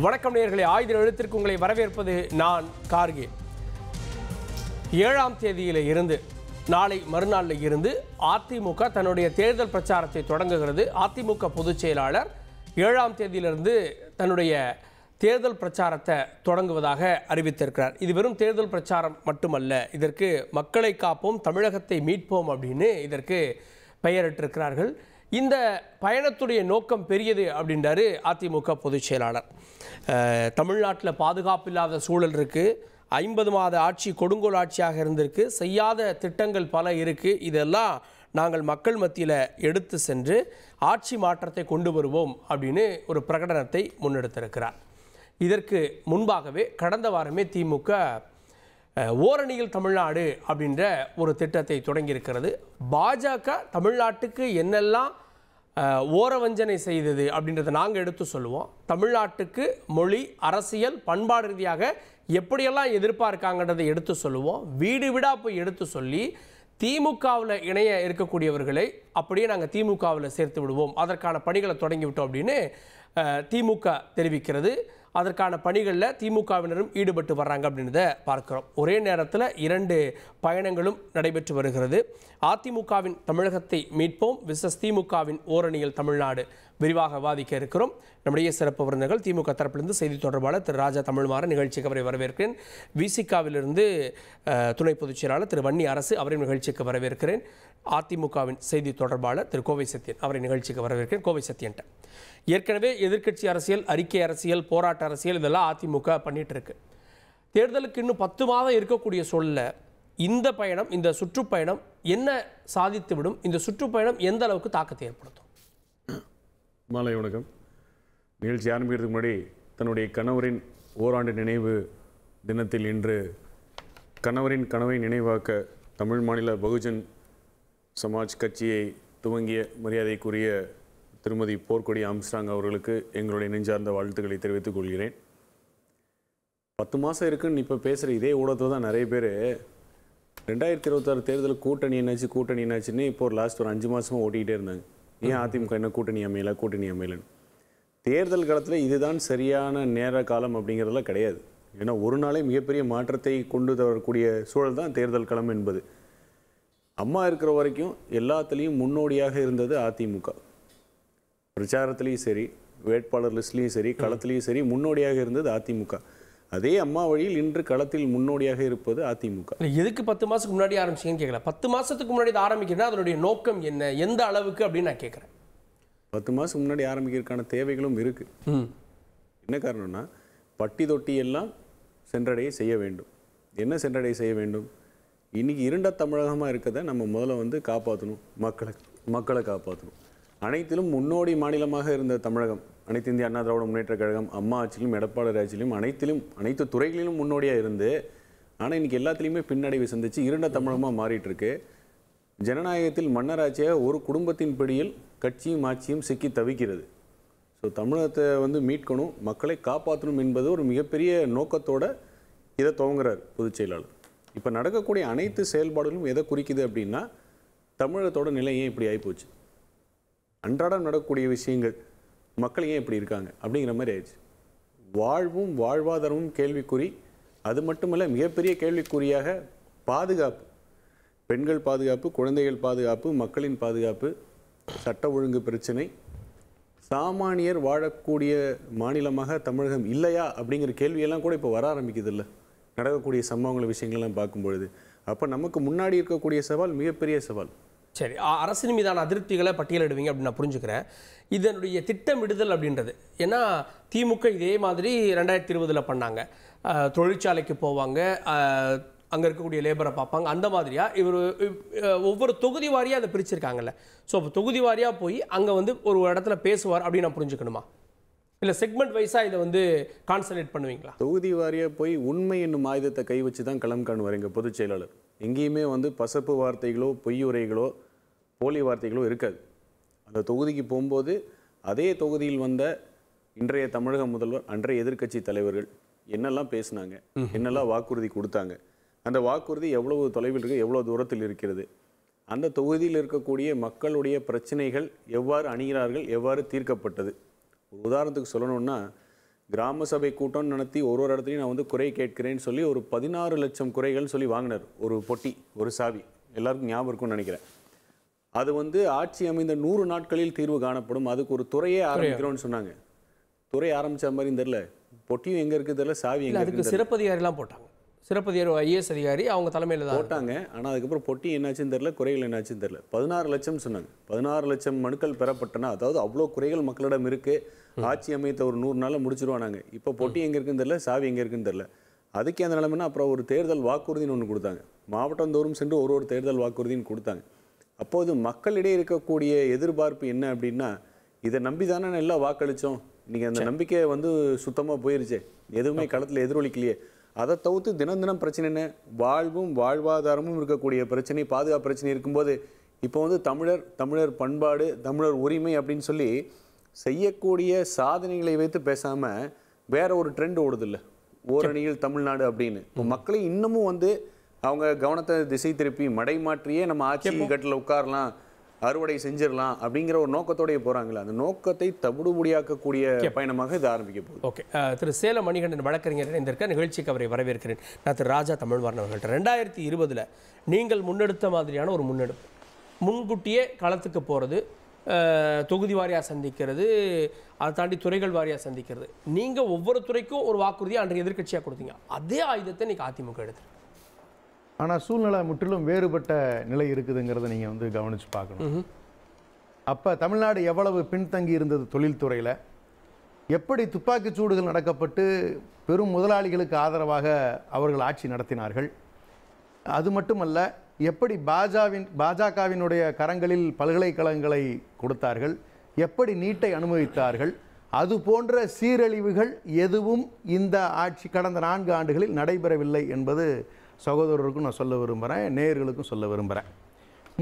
வணக்கம் நேயர்களே, ஆயுத எழுத்திற்கு உங்களை வரவேற்பது நான் கார்கே. 7ஆம் தேதியில இருந்து நாளை மறுநாளில் இருந்து அதிமுக தன்னுடைய தேர்தல் பிரச்சாரத்தை தொடங்குகிறது. அதிமுக பொதுச் செயலாளர் 7ஆம் தேதியிலிருந்து தன்னுடைய தேர்தல் பிரச்சாரத்தை தொடங்குவதாக அறிவித்திருக்கிறார். இது வெறும் தேர்தல் பிரச்சாரம் மட்டுமல்ல, இதற்கு மக்களை காப்போம், தமிழகத்தை மீட்போம் அப்படின்னு இதற்கு பெயரிட்டிருக்கிறார்கள். இந்த பயணத்துடைய நோக்கம் பெரியது அப்படின்றாரு அதிமுக பொதுச் செயலாளர். தமிழ்நாட்டில் பாதுகாப்பு இல்லாத சூழல் இருக்குது, 50 மாத ஆட்சி கொடுங்கோல் ஆட்சியாக இருந்திருக்கு, செய்யாத திட்டங்கள் பல இருக்குது. இதெல்லாம் நாங்கள் மக்கள் மத்தியில் எடுத்து சென்று ஆட்சி மாற்றத்தை கொண்டு வருவோம் அப்படின்னு ஒரு பிரகடனத்தை முன்னெடுத்திருக்கிறார். இதற்கு முன்பாகவே கடந்த வாரமே திமுக ஓரணியில் தமிழ்நாடு அப்படின்ற ஒரு திட்டத்தை தொடங்கியிருக்கிறது. பாஜக தமிழ்நாட்டுக்கு என்னெல்லாம் ஓரவஞ்சனை செய்தது அப்படின்றத நாங்கள் எடுத்து சொல்லுவோம். தமிழ்நாட்டுக்கு மொழி, அரசியல், பண்பாடு ரீதியாக எப்படியெல்லாம் எதிர்பார்க்காங்கன்றதை எடுத்து சொல்லுவோம். வீடு வீடாக போய் எடுத்து சொல்லி திமுகவில் இணைய இருக்கக்கூடியவர்களை அப்படியே நாங்கள் திமுகவில் சேர்த்து விடுவோம், அதற்கான பணிகளை தொடங்கிவிட்டோம் அப்படின்னு திமுக தெரிவிக்கிறது. அதற்கான பணிகளில் திமுகவினரும் ஈடுபட்டு வர்றாங்க அப்படின்றத பார்க்கிறோம். ஒரே நேரத்தில் 2 பயணங்களும் நடைபெற்று வருகிறது. அதிமுகவின் தமிழகத்தை மீட்போம் விசஸ் திமுகவின் ஓரணியில் தமிழ்நாடு விரிவாக விவாதிக்க இருக்கிறோம். நம்முடைய சிறப்பு விருந்தினர்கள் திமுக தரப்பிலிருந்து செய்தி தொடர்பாளர் திரு ராஜா தமிழ்மாறன், நிகழ்ச்சிக்கு அவரை வரவேற்கிறேன். விசிகாவிலிருந்து துணை பொதுச் செயலாளர் திரு வன்னி அரசு, அவரையும் நிகழ்ச்சிக்கு வரவேற்கிறேன். அதிமுகவின் செய்தி தொடர்பாளர் திரு கோவை சத்யன், அவரை நிகழ்ச்சிக்கு வரவேற்கிறேன். கோவை சத்யன்ட்ட ஏற்கனவே எதிர்க்கட்சி அரசியல், அறிக்கை அரசியல், போராட்ட அரசியல் இதெல்லாம் அதிமுக பண்ணிட்டு இருக்கு. தேர்தலுக்கு இன்னும் 10 மாதம் இருக்கக்கூடிய சூழல்ல இந்த பயணம், இந்த சுற்றுப்பயணம் என்ன சாதித்துவிடும்? இந்த சுற்றுப்பயணம் எந்த அளவுக்கு தாக்கத்தை ஏற்படுத்தும்? மாலை வணக்கம். நிகழ்ச்சி ஆரம்பிக்கிறதுக்கு முன்னாடி தன்னுடைய கணவரின் ஓராண்டு நினைவு தினத்தில் இன்று கணவரின் கனவை நினைவாக்க தமிழ் மாநில பகுஜன் சமாஜ் கட்சியை துவங்கிய மரியாதைக்குரிய திருமதி போர்க்கொடி ஆம்ஸ்ட்ராங் அவர்களுக்கு எங்களுடைய நெஞ்சார்ந்த வாழ்த்துக்களை தெரிவித்துக் கொள்கிறேன். 10 மாதம் இருக்குன்னு இப்போ பேசுகிற இதே ஊடகத்தில் தான் நிறைய பேர் 2026 தேர்தல் கூட்டணி என்னாச்சுன்னு இப்போ ஒரு லாஸ்ட் ஒரு 5 மாதமாக ஓட்டிக்கிட்டே இருந்தாங்க. ஏன் அதிமுக என்ன கூட்டணி அமையலன்னு. தேர்தல் காலத்தில் இதுதான் சரியான நேர காலம் அப்படிங்கிறதெல்லாம் கிடையாது. ஏன்னா ஒரு நாளே மிகப்பெரிய மாற்றத்தை கொண்டு வரக்கூடிய சூழல் தான் தேர்தல் களம் என்பது. அம்மா இருக்கிற வரைக்கும் எல்லாத்துலேயும் முன்னோடியாக இருந்தது அதிமுக. பிரச்சாரத்துலேயும் சரி, வேட்பாளர் லிஸ்ட்லேயும் சரி, களத்துலேயும் சரி முன்னோடியாக இருந்தது அதிமுக. அதே அம்மா வழியில் இன்று களத்தில் முன்னோடியாக இருப்பது அதிமுக. எதுக்கு 10 மாதத்துக்கு முன்னாடி ஆரம்பிச்சிங்கன்னு கேட்கல. 10 மாதத்துக்கு முன்னாடி ஆரம்பிக்கிறேன்னா அதனுடைய நோக்கம் என்ன, எந்த அளவுக்கு அப்படின்னு நான் கேட்குறேன். 10 மாதம் முன்னாடி ஆரம்பிக்கிறதுக்கான தேவைகளும் இருக்குது. என்ன காரணம்னா, பட்டி தொட்டி எல்லாம் சென்றடைய செய்ய வேண்டும். என்ன சென்றடைய செய்ய வேண்டும்? இன்றைக்கி இருண்ட தமிழகமாக இருக்கிறத நம்ம முதல்ல காப்பாற்றணும், மக்களை காப்பாற்றணும். அனைத்திலும் முன்னோடி மாநிலமாக இருந்த தமிழகம், அனைத்து இந்திய அண்ணா திராவிட முன்னேற்ற கழகம் அம்மா ஆட்சியிலும் எடப்பாடி ஆட்சியிலும் அனைத்து துறைகளிலும் முன்னோடியாக இருந்து, ஆனால் இன்றைக்கி எல்லாத்துலேயுமே பின்னடைவு சந்திச்சு இருண்ட தமிழகமாக மாறிட்டு இருக்கு. ஜனநாயகத்தில் மன்னராட்சியாக ஒரு குடும்பத்தின் பிடியில் கட்சியும் ஆட்சியும் சிக்கி தவிக்கிறது. ஸோ தமிழகத்தை மீட்கணும், மக்களை காப்பாற்றணும் என்பது ஒரு மிகப்பெரிய நோக்கத்தோடு இதை துவங்குறார் பொதுச் செயலாளர். இப்போ நடக்கக்கூடிய அனைத்து செயல்பாடுகளும் எதை குறிக்குது அப்படின்னா, தமிழகத்தோட நிலை ஏன் இப்படி ஆகிப்போச்சு, அன்றாடம் நடக்கக்கூடிய விஷயங்கள், மக்கள் ஏன் இப்படி இருக்காங்க அப்படிங்கிற மாதிரி ஆயிடுச்சு. வாழ்வும் வாழ்வாதாரமும் கேள்விக்குறி. அது மட்டுமல்ல, மிகப்பெரிய கேள்விக்குறியாக பாதுகாப்பு, பெண்கள் பாதுகாப்பு, குழந்தைகள் பாதுகாப்பு, மக்களின் பாதுகாப்பு, சட்ட ஒழுங்கு பிரச்சனை, சாமானியர் வாழக்கூடிய மாநிலமாக தமிழகம் இல்லையா அப்படிங்கிற கேள்வியெல்லாம் கூட இப்போ வர ஆரம்பிக்குது இல்லை, நடக்கக்கூடிய சம்பவங்கள் விஷயங்கள்லாம் பார்க்கும்பொழுது. அப்போ நமக்கு முன்னாடி இருக்கக்கூடிய சவால் மிகப்பெரிய சவால். சரி, அரசின் மீதான அதிருப்திகளை பட்டியலிடுவீங்க அப்படின்னு நான் புரிஞ்சுக்கிறேன். இதனுடைய திட்டமிடுதல் அப்படின்றது, ஏன்னா திமுக இதே மாதிரி 2020 பண்ணாங்க. தொழிற்சாலைக்கு போவாங்க, அங்கே இருக்கக்கூடிய லேபரை பார்ப்பாங்க, அந்த மாதிரியாக இவர் ஒவ்வொரு தொகுதி வாரியாக அதை பிரிச்சிருக்காங்கல்ல. ஸோ அப்போ தொகுதி வாரியாக போய் அங்கே ஒரு இடத்துல பேசுவார் அப்படின்னு நான் புரிஞ்சுக்கணுமா, இல்லை செக்மெண்ட் வைஸாக இதை கான்சன்ட்ரேட் பண்ணுவீங்களா? தொகுதி வாரியாக போய் உண்மை என்னும் ஆயுதத்தை கை வச்சு தான் களம் காணுவார் எங்கள் பொதுச் செயலாளர். எங்கேயுமே பசப்பு வார்த்தைகளோ, பொய்யுரைகளோ, போலி வார்த்தைகளோ இருக்காது. அந்த தொகுதிக்கு போகும்போது அதே தொகுதியில் வந்த இன்றைய தமிழக முதல்வர், அன்றைய எதிர்க்கட்சி தலைவர்கள் என்னெல்லாம் பேசினாங்க, என்னெல்லாம் வாக்குறுதி கொடுத்தாங்க, அந்த வாக்குறுதி எவ்வளவு தொலைவில் இருக்குது, எவ்வளோ தூரத்தில் இருக்கிறது, அந்த தொகுதியில் இருக்கக்கூடிய மக்களுடைய பிரச்சனைகள் எவ்வாறு அணுகிறார்கள், எவ்வாறு தீர்க்கப்பட்டது. ஒரு உதாரணத்துக்கு சொல்லணும்னா, கிராம சபை கூட்டம் நடத்தி ஒரு இடத்துலையும் நான் வந்து குறை கேட்கிறேன்னு சொல்லி ஒரு 16 லட்சம் குறைகள் சொல்லி வாங்கினார். ஒரு பொட்டி, ஒரு சாவி, எல்லாருக்கும் ஞாபகம் இருக்கும்னு நினைக்கிறேன். அது வந்து ஆட்சி அமைந்த 100 நாட்களில் தீர்வு காணப்படும், அதுக்கு ஒரு துறையே ஆரம்பிக்கிறோம்னு சொன்னாங்க. துறை ஆரம்பிச்ச மாதிரி தெரியல, பொட்டியும் எங்க இருக்கு தெரியல, சாவி எங்க இருக்கு. சிறப்பதிகாரிலாம் போட்டாங்க, சிறப்பதிகாரி ஐஏஎஸ் அதிகாரி அவங்க தலைமையில் தான் போட்டாங்க. ஆனால் அதுக்கப்புறம் பொட்டி என்னாச்சுன்னு தெரியல, குறைகள் என்னாச்சுன்னு தெரியல. 16 லட்சம் சொன்னாங்க. 16 லட்சம் மனுக்கள் பெறப்பட்டன. அதாவது அவ்வளோ குறைகள் மக்களிடம் இருக்கு. ஆட்சி அமைத்த ஒரு 100 நாளில் முடிச்சிருவானாங்க. இப்போ பொட்டி எங்கே இருக்குன்னு தெரியல, சாவி எங்கே இருக்குன்னு தெரியல. அதுக்கே அந்த நிலைமைனா அப்புறம் ஒரு தேர்தல் வாக்குறுதின்னு ஒன்று கொடுத்தாங்க. மாவட்டம் தோறும் சென்று ஒரு தேர்தல் வாக்குறுதின்னு கொடுத்தாங்க. அப்போது மக்களிடையே இருக்கக்கூடிய எதிர்பார்ப்பு என்ன அப்படின்னா, இதை நம்பி தானே எல்லாம் வாக்களித்தோம், நீங்கள் அந்த நம்பிக்கை வந்து சுத்தமாக போயிருச்சே, எதுவுமே களத்தில் எதிரொலிக்கலையே. அதை தவிர்த்து தினம் தினம் பிரச்சனை என்ன, வாழ்வும் வாழ்வாதாரமும் இருக்கக்கூடிய பிரச்சனை, பாதுகாப்பு பிரச்சனை இருக்கும்போது இப்போ வந்து தமிழர் பண்பாடு, தமிழர் உரிமை அப்படின்னு சொல்லி செய்யக்கூடிய சாதனைகளை வைத்து பேசாமல் வேற ஒரு ட்ரெண்ட் ஓடுதில்லை, ஓரணியில் தமிழ்நாடு அப்படின்னு. இப்போ மக்களை இன்னமும் வந்து அவங்க கவனத்தை திசை திருப்பி மடை மாற்றியே நம்ம ஆட்சி கட்டில் உட்காரலாம், அறுவடை செஞ்சிடலாம் அப்படிங்கிற ஒரு நோக்கத்தோடய போகிறாங்களே, அந்த நோக்கத்தை தவிடுபடியாக்கக்கூடிய பயணமாக இது ஆரம்பிக்க போகுது. ஓகே, திரு சேலம் மணிகண்டன் வழக்கறிஞர் இணைந்திருக்க நிகழ்ச்சிக்கு அவரை வரவேற்கிறேன். நான் திரு ராஜா தமிழ்வாரன் அவர்கள்ட்ட 2020 நீங்கள் முன்னெடுத்த மாதிரியான ஒரு முன்னெடுப்பு, முன்கூட்டியே களத்துக்கு போகிறது, தொகுதி வாரியாக சந்திக்கிறது, அதை தாண்டி துறைகள் வாரியாக சந்திக்கிறது, நீங்கள் ஒவ்வொரு துறைக்கும் ஒரு வாக்குறுதியை அன்றைய எதிர்க்கட்சியாக கொடுத்தீங்க. அதே ஆயுதத்தை இன்னைக்கு அதிமுக எடுத்து. ஆனால் சூழ்நிலை முற்றிலும் வேறுபட்ட நிலை இருக்குதுங்கிறத நீங்கள் வந்து கவனித்து பார்க்கணும். அப்போ தமிழ்நாடு எவ்வளவு பின்தங்கி இருந்தது தொழில்துறையில், எப்படி துப்பாக்கிச் சூடுகள் நடக்கப்பட்டு பெரும் முதலாளிகளுக்கு ஆதரவாக அவர்கள் ஆட்சி நடத்தினார்கள். அது மட்டுமல்ல, எப்படி பாஜகவினுடைய கரங்களில் பல்கலைக்கழகங்களை கொடுத்தார்கள், எப்படி நீட்டை அனுமதித்தார்கள், அது போன்ற சீரழிவுகள் எதுவும் இந்த ஆட்சி கடந்த 4 ஆண்டுகளில் நடைபெறவில்லை என்பது சகோதரருக்கும் நான் சொல்ல விரும்புகிறேன், நேயர்களுக்கும் சொல்ல விரும்புகிறேன்.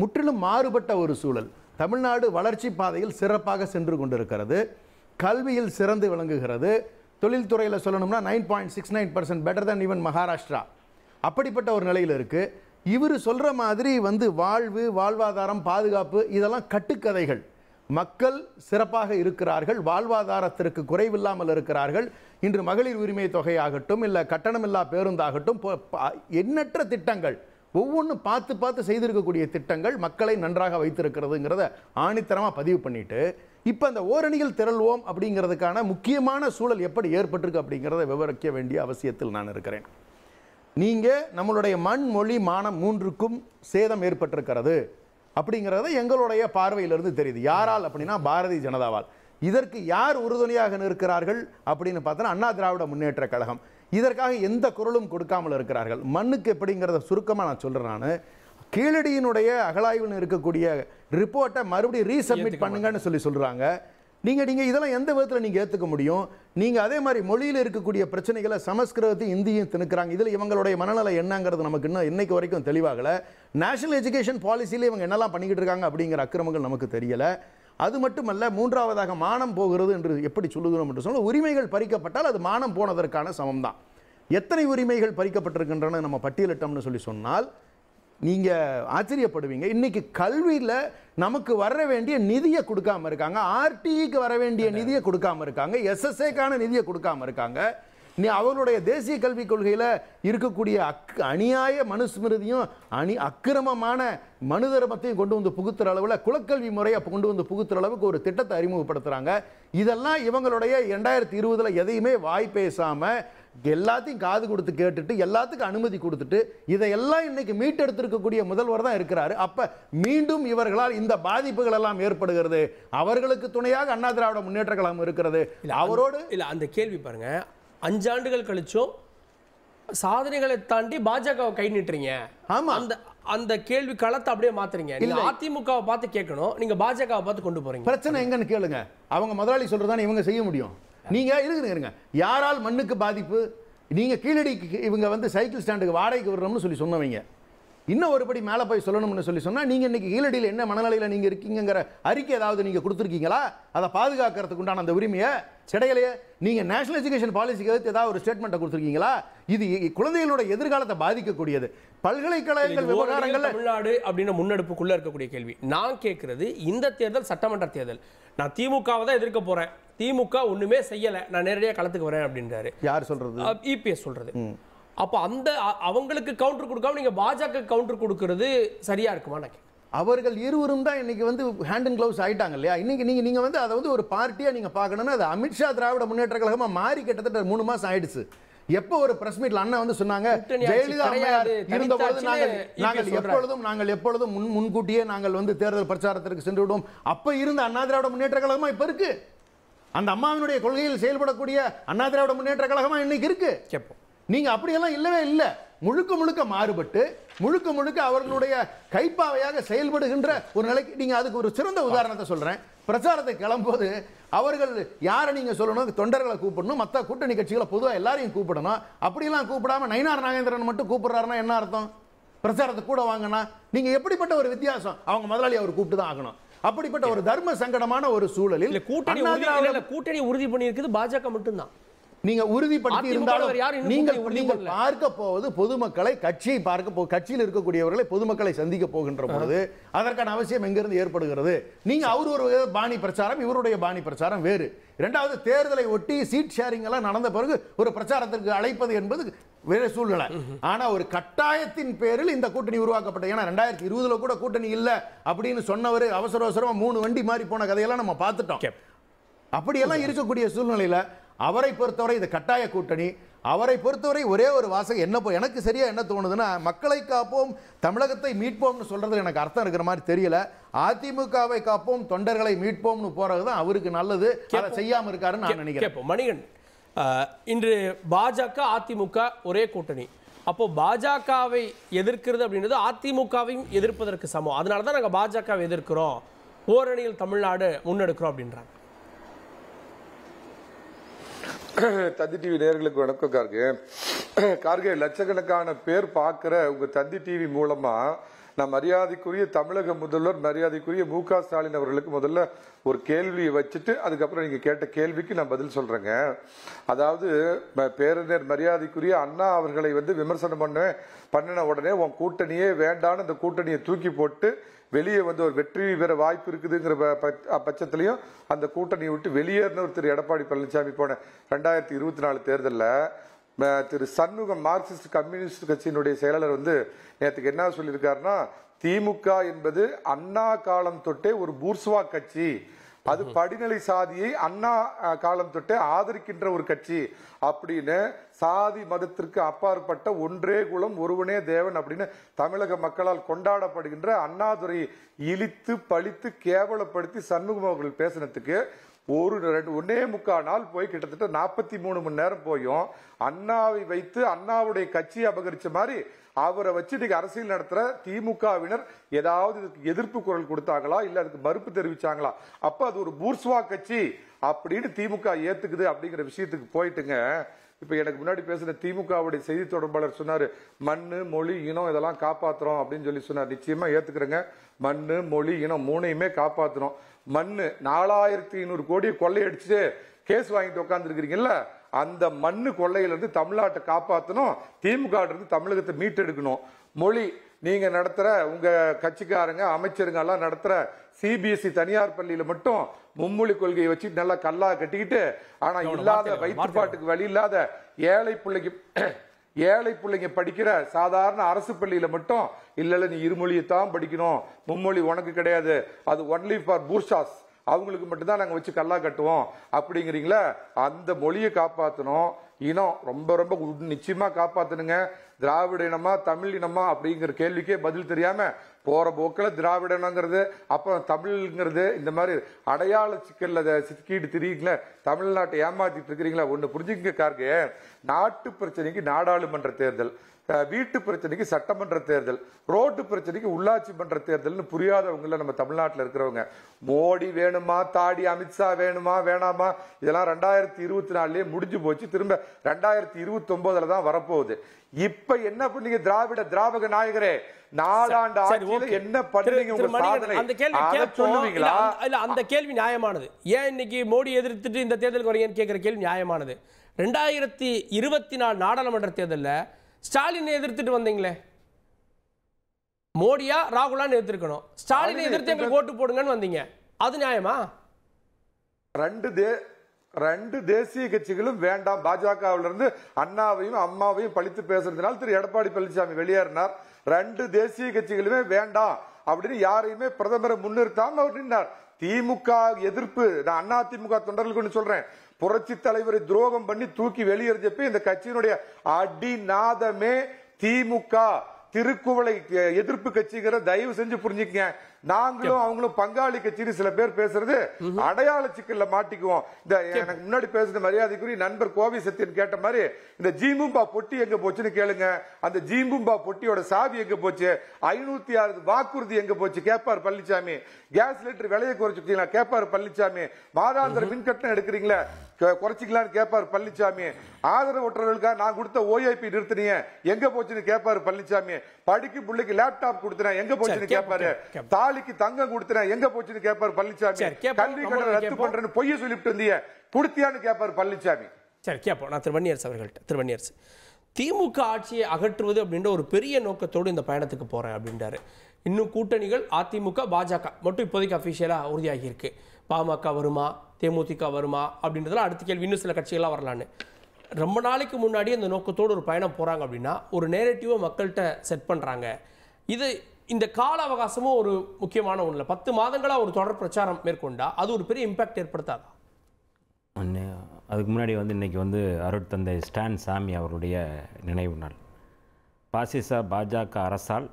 முற்றிலும் மாறுபட்ட ஒரு சூழல். தமிழ்நாடு வளர்ச்சி பாதையில் சிறப்பாக சென்று கொண்டிருக்கிறது, கல்வியில் சிறந்து விளங்குகிறது, தொழில்துறையில் சொல்லணும்னா 9.69% பெட்டர் தென் ஈவன் மகாராஷ்டிரா. அப்படிப்பட்ட ஒரு நிலையில் இருக்குது. இவர் சொல்கிற மாதிரி வந்து வாழ்வாதாரம், பாதுகாப்பு இதெல்லாம் கட்டுக்கதைகள். மக்கள் சிறப்பாக இருக்கிறார்கள், வாழ்வாதாரத்திற்கு குறைவில்லாமல் இருக்கிறார்கள். இன்று மகளிர் உரிமை தொகையாகட்டும், இல்லை கட்டணமில்லா பேருந்தாகட்டும், எண்ணற்ற திட்டங்கள், ஒவ்வொன்றும் பார்த்து செய்திருக்கக்கூடிய திட்டங்கள் மக்களை நன்றாக வைத்திருக்கிறதுங்கிறத ஆணித்தரமாக பதிவு பண்ணிட்டு, இப்போ அந்த ஓரணியில் திரள்வோம் அப்படிங்கிறதுக்கான முக்கியமான சூழல் எப்படி ஏற்பட்டிருக்கு அப்படிங்கிறத விவரிக்க வேண்டிய அவசியத்தில் நான் இருக்கிறேன். நீங்கள் நம்மளுடைய மண், மொழி, மானம் 3க்கும் சேதம் ஏற்பட்டிருக்கிறது அப்படிங்கிறத எங்களுடைய பார்வையிலிருந்து தெரியுது. யாரால் அப்படின்னா பாரதிய ஜனதாவால். இதற்கு யார் உறுதுணையாக நிற்கிறார்கள் அப்படின்னு பார்த்தோன்னா அண்ணா திராவிட முன்னேற்ற கழகம். இதற்காக எந்த குரலும் கொடுக்காமல் இருக்கிறார்கள். மண்ணுக்கு எப்படிங்கிறத சுருக்கமாக நான் சொல்கிறேன். நான் கீழடியினுடைய அகழாய்வில் இருக்கக்கூடிய ரிப்போர்ட்டை மறுபடியும் ரீசப்மிட் பண்ணுங்கன்னு சொல்கிறாங்க. நீங்கள் இதெல்லாம் எந்த விதத்தில் நீங்கள் ஏற்றுக்க முடியும்? நீங்கள் அதே மாதிரி மொழியில் இருக்கக்கூடிய பிரச்சனைகளை சமஸ்கிருதத்தையும் இந்தியும் திணிக்கிறாங்க. இதில் இவங்களுடைய மனநிலை என்னங்கிறது நமக்கு இன்னும் இன்னைக்கு வரைக்கும் தெளிவாகலை. நேஷனல் எஜுகேஷன் பாலிசியில் இவங்க என்னெல்லாம் பண்ணிக்கிட்டு இருக்காங்க அப்படிங்கிற அக்கிரமங்கள் நமக்கு தெரியலை. அது மட்டுமல்ல, 3ஆவதாக மானம் போகிறது என்று எப்படி சொல்லுகிறோம் என்று சொன்னால், உரிமைகள் பறிக்கப்பட்டால் அது மானம் போனதற்கான சமம் தான். எத்தனை உரிமைகள் பறிக்கப்பட்டிருக்கின்றன நம்ம பட்டியலிட்டோம்னு சொன்னால் நீங்கள் ஆச்சரியப்படுவீங்க. இன்னைக்கு கல்வியில் நமக்கு வர வேண்டிய நிதியை கொடுக்காம இருக்காங்க, ஆர்டிஇக்கு வர வேண்டிய நிதியை கொடுக்காம இருக்காங்க, எஸ்எஸ்ஏக்கான நிதியை கொடுக்காம இருக்காங்க. அவர்களுடைய தேசிய கல்விக் கொள்கையில் இருக்கக்கூடிய அநியாய மனுஸ்மிருதியும் அக்கிரமமான மனு தர்மத்தையும் கொண்டு வந்து புகுத்துற அளவில், குலக்கல்வி முறையை கொண்டு வந்து புகுத்துற அளவுக்கு ஒரு திட்டத்தை அறிமுகப்படுத்துகிறாங்க. இதெல்லாம் இவங்களுடைய 2020 எதையுமே வாய் பேசாமல் எல்லாத்தையும் காது கொடுத்து கேட்டுட்டு எல்லாத்துக்கும் அனுமதி கொடுத்துட்டு இதையெல்லாம் இன்னைக்கு மீட்டெடுத்திருக்கக்கூடிய முதல்வர் தான் இருக்கிறாரு. அப்ப மீண்டும் இவர்களால் இந்த பாதிப்புகள் எல்லாம் ஏற்படுகிறது. அவர்களுக்கு துணையாக அண்ணா திராவிட முன்னேற்ற கழகம் இருக்கிறது. அவரோடு இல்ல அந்த கேள்வி பாருங்க, 5 ஆண்டுகள் கழிச்சும் சாதனைகளை தாண்டி பாஜகவை கை நீட்டுறீங்க. ஆமா, அந்த கேள்வி களத்தை அப்படியே மாத்துறீங்க. நீங்க அதிமுகவை பார்த்து கேட்கணும், நீங்க பாஜகவை பார்த்து கொண்டு போறீங்க. பிரச்சனை எங்கன்னு கேளுங்க. அவங்க முதலாளி சொல்றதானே இவங்க செய்ய முடியும். நீங்க இருங்க, யாரால் மண்ணுக்கு பாதிப்பு? நீங்க கீழடிக்கு இவங்க வந்து சைக்கிள் ஸ்டாண்டுக்கு வாடகைக்கு விடுறோம்னு சொன்னவங்க இன்னும் ஒருபடி மேலே போய் சொல்லணும்னு சொன்னா, நீங்க இன்னைக்கு கீழடியில் என்ன மனநிலையில் நீங்க இருக்கீங்கிற அறிக்கை ஏதாவது நீங்க கொடுத்துருக்கீங்களா? அதை பாதுகாக்கிறதுக்கு உண்டான அந்த உரிமையை சிடையிலேயே நீங்க நேஷனல் எஜுகேஷன் பாலிசிக்கு எடுத்து ஏதாவது ஒரு ஸ்டேட்மெண்ட்டை கொடுத்துருக்கீங்களா? இது குழந்தைகளோட எதிர்காலத்தை பாதிக்கக்கூடியது. பல்கலைக்கழகங்கள் விவகாரங்கள் தமிழ்நாடு அப்படின்னு முன்னெடுப்புக்குள்ள இருக்கக்கூடிய கேள்வி. நான் கேட்கறது, இந்த தேர்தல் சட்டமன்ற தேர்தல், நான் திமுகவை தான் எதிர்க்க போறேன், திமுக ஒண்ணுமே செய்யல, நான் நேரடியா களத்துக்கு வரேன் அப்படின்றாரு. யார் சொல்றது? இபிஎஸ் சொல்றது. அப்ப அந்த அவங்களுக்கு கவுண்டர் கொடுக்காம நீங்க பாஜக கவுண்டர் கொடுக்கிறது சரியா இருக்குமா? அவர்கள் இருவரும் தான் இன்னைக்கு வந்து ஹேண்ட் அண்ட் கிளவுஸ் ஆயிட்டாங்க இல்லையா? இன்னைக்கு நீங்க வந்து அதை வந்து ஒரு பார்ட்டியா நீங்க பார்க்கணும்னா அது அமித்ஷா திராவிட முன்னேற்ற கழகமா மாறி கிட்டத்தட்ட 3 மாசம் ஆயிடுச்சு. எப்போ ஒரு பிரஸ் மீட்ல அண்ணா வந்து சொன்னாங்க, ஜெயலலிதா அம்மையார் இருந்தபோது நாங்கள் எப்பொழுதும் முன்கூட்டியே நாங்கள் வந்து தேர்தல் பிரச்சாரத்திற்கு சென்று விடுவோம். அப்ப இருந்த அண்ணா திராவிட முன்னேற்ற கழகமா இப்ப இருக்கு? அந்த அம்மாவினுடைய கொள்கையில் செயல்படக்கூடிய அண்ணா திராவிட முன்னேற்ற கழகமா இன்னைக்கு இருக்கு? நீங்க அப்படியெல்லாம் இல்லவே இல்லை. முழுக்க மாறுபட்டு முழுக்க அவர்களுடைய கைப்பாவையாக செயல்படுகின்ற ஒரு நிலைக்கு நீங்க அதுக்கு ஒரு சிறந்த உதாரணத்தை சொல்றேன். பிரச்சாரத்தை கிளம்போது அவர்கள் யாரை நீங்க சொல்லணும்? தொண்டர்களை கூப்பிடணும், மற்ற கூட்டணி கட்சிகளை பொதுவாக எல்லாரையும் கூப்பிடணும். அப்படியெல்லாம் கூப்பிடாம நயினார் நாகேந்திரன் மட்டும் கூப்பிடுறாருன்னா என்ன அர்த்தம்? பிரச்சாரத்தை கூட வாங்கினா நீங்க எப்படிப்பட்ட ஒரு வித்தியாசம்? அவங்க முதலாளி அவர் கூப்பிட்டு தான் ஆகணும். அப்படிப்பட்ட ஒரு தர்ம சங்கடமான ஒரு சூழலில் கூட்டணி உறுதி பண்ணி இருக்குது பாஜக மட்டும்தான். நீங்க உறுதிப்படுத்தி இருந்தாலும் நீங்கள் பார்க்க போவது பொதுமக்களை, கட்சியை கட்சியில் இருக்கக்கூடியவர்களை பொதுமக்களை சந்திக்க போகின்ற பொழுது அதற்கான அவசியம் எங்கிருந்து ஏற்படுகிறது? நீங்க அவர் ஒரு பாணி பிரச்சாரம், இவருடைய பாணி பிரச்சாரம் வேறு. இரண்டாவது, தேர்தலை ஒட்டி சீட் ஷேரிங் எல்லாம் நடந்த பிறகு ஒரு பிரச்சாரத்திற்கு அழைப்பது என்பது வேற சூழ்நிலை. ஆனா ஒரு கட்டாயத்தின் பேரில் இந்த கூட்டணி உருவாக்கப்பட்டது. ஏன்னா 2020 கூட கூட்டணி இல்ல அப்படின்னு சொன்னவர் அவசரமா 3 வண்டி மாறி போன கதையெல்லாம் நம்ம பார்த்துட்டோம். அப்படியெல்லாம் இருக்கக்கூடிய சூழ்நிலையில அவரை பொறுத்தவரை இது கட்டாய கூட்டணி. அவரை பொறுத்தவரை ஒரே ஒரு வாசகம் என்ன, எனக்கு சரியா என்ன தோணுதுன்னா, மக்களை காப்போம் தமிழகத்தை மீட்போம்னு சொல்றது எனக்கு அர்த்தம் இருக்கிற மாதிரி தெரியல. அதிமுகவை காப்போம் தொண்டர்களை மீட்போம்னு போறதுதான் அவருக்கு நல்லது. அதை செய்யாம இருக்காருன்னு நான் நினைக்கிறேன். மணிகன், இன்று பாஜக அதிமுக ஒரே கூட்டணி. அப்போ பாஜகவை எதிர்க்கிறது அப்படின்றது அதிமுகவையும் எதிர்ப்பதற்கு சமம். அதனாலதான் நாங்க பாஜகவை எதிர்க்கிறோம், ஓரணியில் தமிழ்நாடு முன்னெடுக்கிறோம் அப்படின்றாங்க. தந்தி டிவி நேயர்களுக்கு வணக்கம். கார்கே லட்சக்கணக்கான பேர் பார்க்கிற உங்க தந்தி டிவி மூலமா நான் மரியாதைக்குரிய தமிழக முதல்வர் மரியாதைக்குரிய மு.க. ஸ்டாலின் அவர்களுக்கு முதல்ல ஒரு கேள்வியை வச்சுட்டு அதுக்கப்புறம் நீங்க கேட்ட கேள்விக்கு நான் பதில் சொல்றேங்க. அதாவது பேரறிஞர் மரியாதைக்குரிய அண்ணா அவர்களை வந்து விமர்சனம் பண்ணின உடனே உன் கூட்டணியே வேண்டான்னு அந்த கூட்டணியை தூக்கி போட்டு வெளியே வந்து ஒரு வெற்றி பெற வாய்ப்பு இருக்குதுங்கிற பட்சத்திலையும் அந்த கூட்டணியை விட்டு வெளியேறின திரு எடப்பாடி பழனிசாமி போன 2024 தேர்தலில் திரு சண்முகம் மார்க்சிஸ்ட் கம்யூனிஸ்ட் கட்சியினுடைய செயலாளர் வந்து நேற்றுக்கு என்ன சொல்லியிருக்காருன்னா, திமுக என்பது அண்ணா காலம் தொட்டே ஒரு பூர்ஸ்வா கட்சி, அது படிநிலை சாதியை அண்ணா காலம் தொட்டே ஆதரிக்கின்ற ஒரு கட்சி அப்படின்னு, சாதி மதத்திற்கு அப்பாற்பட்ட ஒன்றே குலம் ஒருவனே தேவன் அப்படின்னு தமிழக மக்களால் கொண்டாடப்படுகின்ற அண்ணாதுரை இழித்து பழித்து கேவலப்படுத்தி சண்முகம் அவர்கள் பேசினதுக்கு 1.25 நாள் போய் கிட்டத்தட்ட 43 மணி நேரம் போயும் அண்ணாவை வைத்து அண்ணாவுடைய கட்சியை அபகரிச்ச மாதிரி அவரை வச்சு இன்னைக்கு அரசியல் நடத்துற திமுகவினர் ஏதாவது இதுக்கு எதிர்ப்பு குரல் கொடுத்தாங்களா, இல்ல அதுக்கு மறுப்பு தெரிவிச்சாங்களா? அப்ப அது ஒரு பூர்ஸ்வா கட்சி அப்படின்னு திமுக ஏத்துக்குது அப்படிங்கிற விஷயத்துக்கு போயிட்டுங்க. இப்ப எனக்கு முன்னாடி பேசுற திமுகவுடைய செய்தி தொடர்பாளர் சொன்னாரு, மண்ணு மொழி இனம் இதெல்லாம் காப்பாத்துறோம் அப்படின்னு சொல்லி சொன்னார். நிச்சயமா ஏத்துக்கிறேங்க. மண்ணு மொழி இனம் 3ஐயுமே காப்பாத்துறோம். மண்ணு 4500 கோடியை கொள்ளையடிச்சுட்டு கேஸ் வாங்கிட்டு உட்கார்ந்து இருக்கிறீங்கல்ல, அந்த மண்ணு கொள்ளையிலிருந்து தமிழ்நாட்டை காப்பாற்றணும், திமுக இருந்து தமிழகத்தை மீட்டெடுக்கணும். மொழி, நீங்க நடத்துற உங்க கட்சிக்காரங்க அமைச்சருங்க எல்லாம் நடத்துற சிபிஎஸ்இ தனியார் பள்ளியில மட்டும் மும்மொழி கொள்கையை வச்சு நல்லா கல்லா கட்டிக்கிட்டு, ஆனா இல்லாத வயிற்றுப்பாட்டுக்கு வழி இல்லாத ஏழை பிள்ளைங்க படிக்கிற சாதாரண அரசு பள்ளியில மட்டும் இல்ல நீ இருமொழியைத்தான் படிக்கணும், மும்மொழி உனக்கு கிடையாது, அது ஒன்லி ஃபார் பூர்ஷாஸ், அவங்களுக்கு மட்டும்தான் நாங்க வச்சு கல்லா கட்டுவோம் அப்படிங்கிறீங்களா? அந்த மொழியை காப்பாற்றணும். இனம் ரொம்ப ரொம்ப நிச்சயமா காப்பாத்தணுங்க. திராவிட இனமா தமிழ் இனமா அப்படிங்கிற கேள்விக்கே பதில் தெரியாம போற போக்கில் திராவிட இனங்கிறது அப்புறம் தமிழ்ங்கிறது இந்த மாதிரி அடையாள சிக்கல்ல சிக்கிட்டு திரியுங்களே, தமிழ்நாட்டை ஏமாத்திட்டு இருக்கிறீங்களா? ஒண்ணு புரிஞ்சுக்க கார்கே, நாட்டு பிரச்சனைக்கு நாடாளுமன்ற தேர்தல், வீட்டு பிரச்சனைக்கு சட்டமன்ற தேர்தல், ரோட்டு பிரச்சனைக்கு உள்ளாட்சி மன்ற தேர்தல்னு புரியாதவங்கள நம்ம தமிழ்நாட்டில் இருக்கிறவங்க. மோடி வேணுமா, தாடி அமித்ஷா வேணுமா வேணாமா, இதெல்லாம் 2024 முடிஞ்சு போச்சு. திரும்ப 2029 தான் வரப்போகுது. இப்ப என்ன பண்ணீங்க திராவிக நாயகரே? நாலாண்டு ஆட்சியில என்ன பண்ணீங்க? உங்க சாதனை சொல்லுவீங்களா? இல்ல, அந்த கேள்வி நியாயமானது. ஏன் இன்னைக்கு மோடி எதிர்த்துட்டு இந்த தேர்தலுக்கு வரீங்கன்னு கேட்கிற கேள்வி நியாயமானது. 2024 நாடாளுமன்ற தேர்தலில் ஸ்டாலினை எதிர்த்துட்டு வந்தீங்களே, மோடியா ராகுலான்னு எதிர்க்கணும், ஸ்டாலினை எதிர்த்து எங்களுக்கு ஓட்டு போடுங்கன்னு வந்தீங்க, அது நியாயமா? 2 தேசிய கட்சிகளும் வேண்டாம். பாஜகவில இருந்து அண்ணாவையும் அம்மாவையும் பழித்து பேசுறதுனால திரு எடப்பாடி பழனிசாமி வெளியேறினார். 2 தேசிய கட்சிகளுமே வேண்டாம் அப்படின்னு யாரையுமே பிரதமரை முன்னிறுத்தாம அவர் நின்றார். திமுக எதிர்ப்பு, நான் அதிமுக தொண்டர்களுக்கு சொல்றேன், புரட்சி தலைவரை துரோகம் பண்ணி தூக்கி வெளியேறியப்ப இந்த கட்சியினுடைய அடிநாதமே திமுக திருக்குவளை எதிர்ப்பு கட்சிங்கிற தயவு செஞ்சு புரிஞ்சுக்கங்க. நாங்களும் அவங்களும் பங்காளி கட்சின்னு சில பேர் பேசுறது அடையாள சிக்கல்ல மாட்டிக்குவோம். இந்த எனக்கு முன்னாடி பேசுற மரியாதைக்குரிய நண்பர் கோவி சத்தியன் கேட்ட மாதிரி இந்த ஜீம்பும்பா பொட்டி எங்க போச்சுன்னு கேளுங்க. அந்த ஜீம்பும்பா பொட்டியோட சாவி எங்க போச்சு, 506 வாக்குறுதி எங்க போச்சு கேட்பார் பழனிசாமி. கேஸ் லிட்டர் விலையை குறைச்சுட்டீங்களா கேட்பாரு பழனிசாமி. மாதாந்திர மின் கட்டணம் எடுக்கிறீங்களா குறைச்சிக்கலான்னு கேட்பாரு பழனிசாமி. ஆதரவற்றவர்களுக்காக நான் கொடுத்த ஓஐபி நிறுத்தினீங்க எங்க போச்சுன்னு கேட்பாரு பழனிசாமி. படிக்கும் பிள்ளைக்கு லேப்டாப் கொடுத்தேன் எங்க போச்சுன்னு கேட்பாரு. தாலிக்கு தங்கம் கொடுத்தேன் எங்க போச்சுன்னு கேட்பாரு பழனிசாமி. கல்வி கட்டணம் ரத்து பண்றேன்னு பொய்ய சொல்லிட்டு இருந்தீங்க கொடுத்தியான்னு கேட்பாரு பழனிசாமி. சரி கேட்போம். நான் திருவண்ணியரசு அவர்கள்ட்ட. திருவண்ணியரசு, திமுக ஆட்சியை அகற்றுவது அப்படின்ற ஒரு பெரிய நோக்கத்தோடு இந்த பயணத்துக்கு போறேன் அப்படின்றாரு. இன்னும் கூட்டணிகள் அதிமுக பாஜக மட்டும் இப்போதைக்கு அஃபிஷியலா உறுதியாகி இருக்கு. பாமக வருமா, தேமுதிக வருமா அப்படின்றதுலாம் அடுத்த கேள்வி. இன்னும் சில கட்சிகள்லாம் வரலான்னு. ரொம்ப நாளைக்கு முன்னாடி அந்த நோக்கத்தோடு ஒரு பயணம் போறாங்க அப்படின்னா ஒரு நேரட்டிவை மக்கள்கிட்ட செட் பண்றாங்க. இது இந்த கால அவகாசமும் ஒரு முக்கியமான ஒன்று. 10 மாதங்களா ஒரு தொடர் பிரச்சாரம் மேற்கொண்டா அது ஒரு பெரிய இம்பாக்ட் ஏற்படுத்தாதா? அதுக்கு முன்னாடி இன்னைக்கு அருட்தந்தை ஸ்டான் சாமி அவருடைய நினைவு நாள். பாசிச பாஜக அரசால்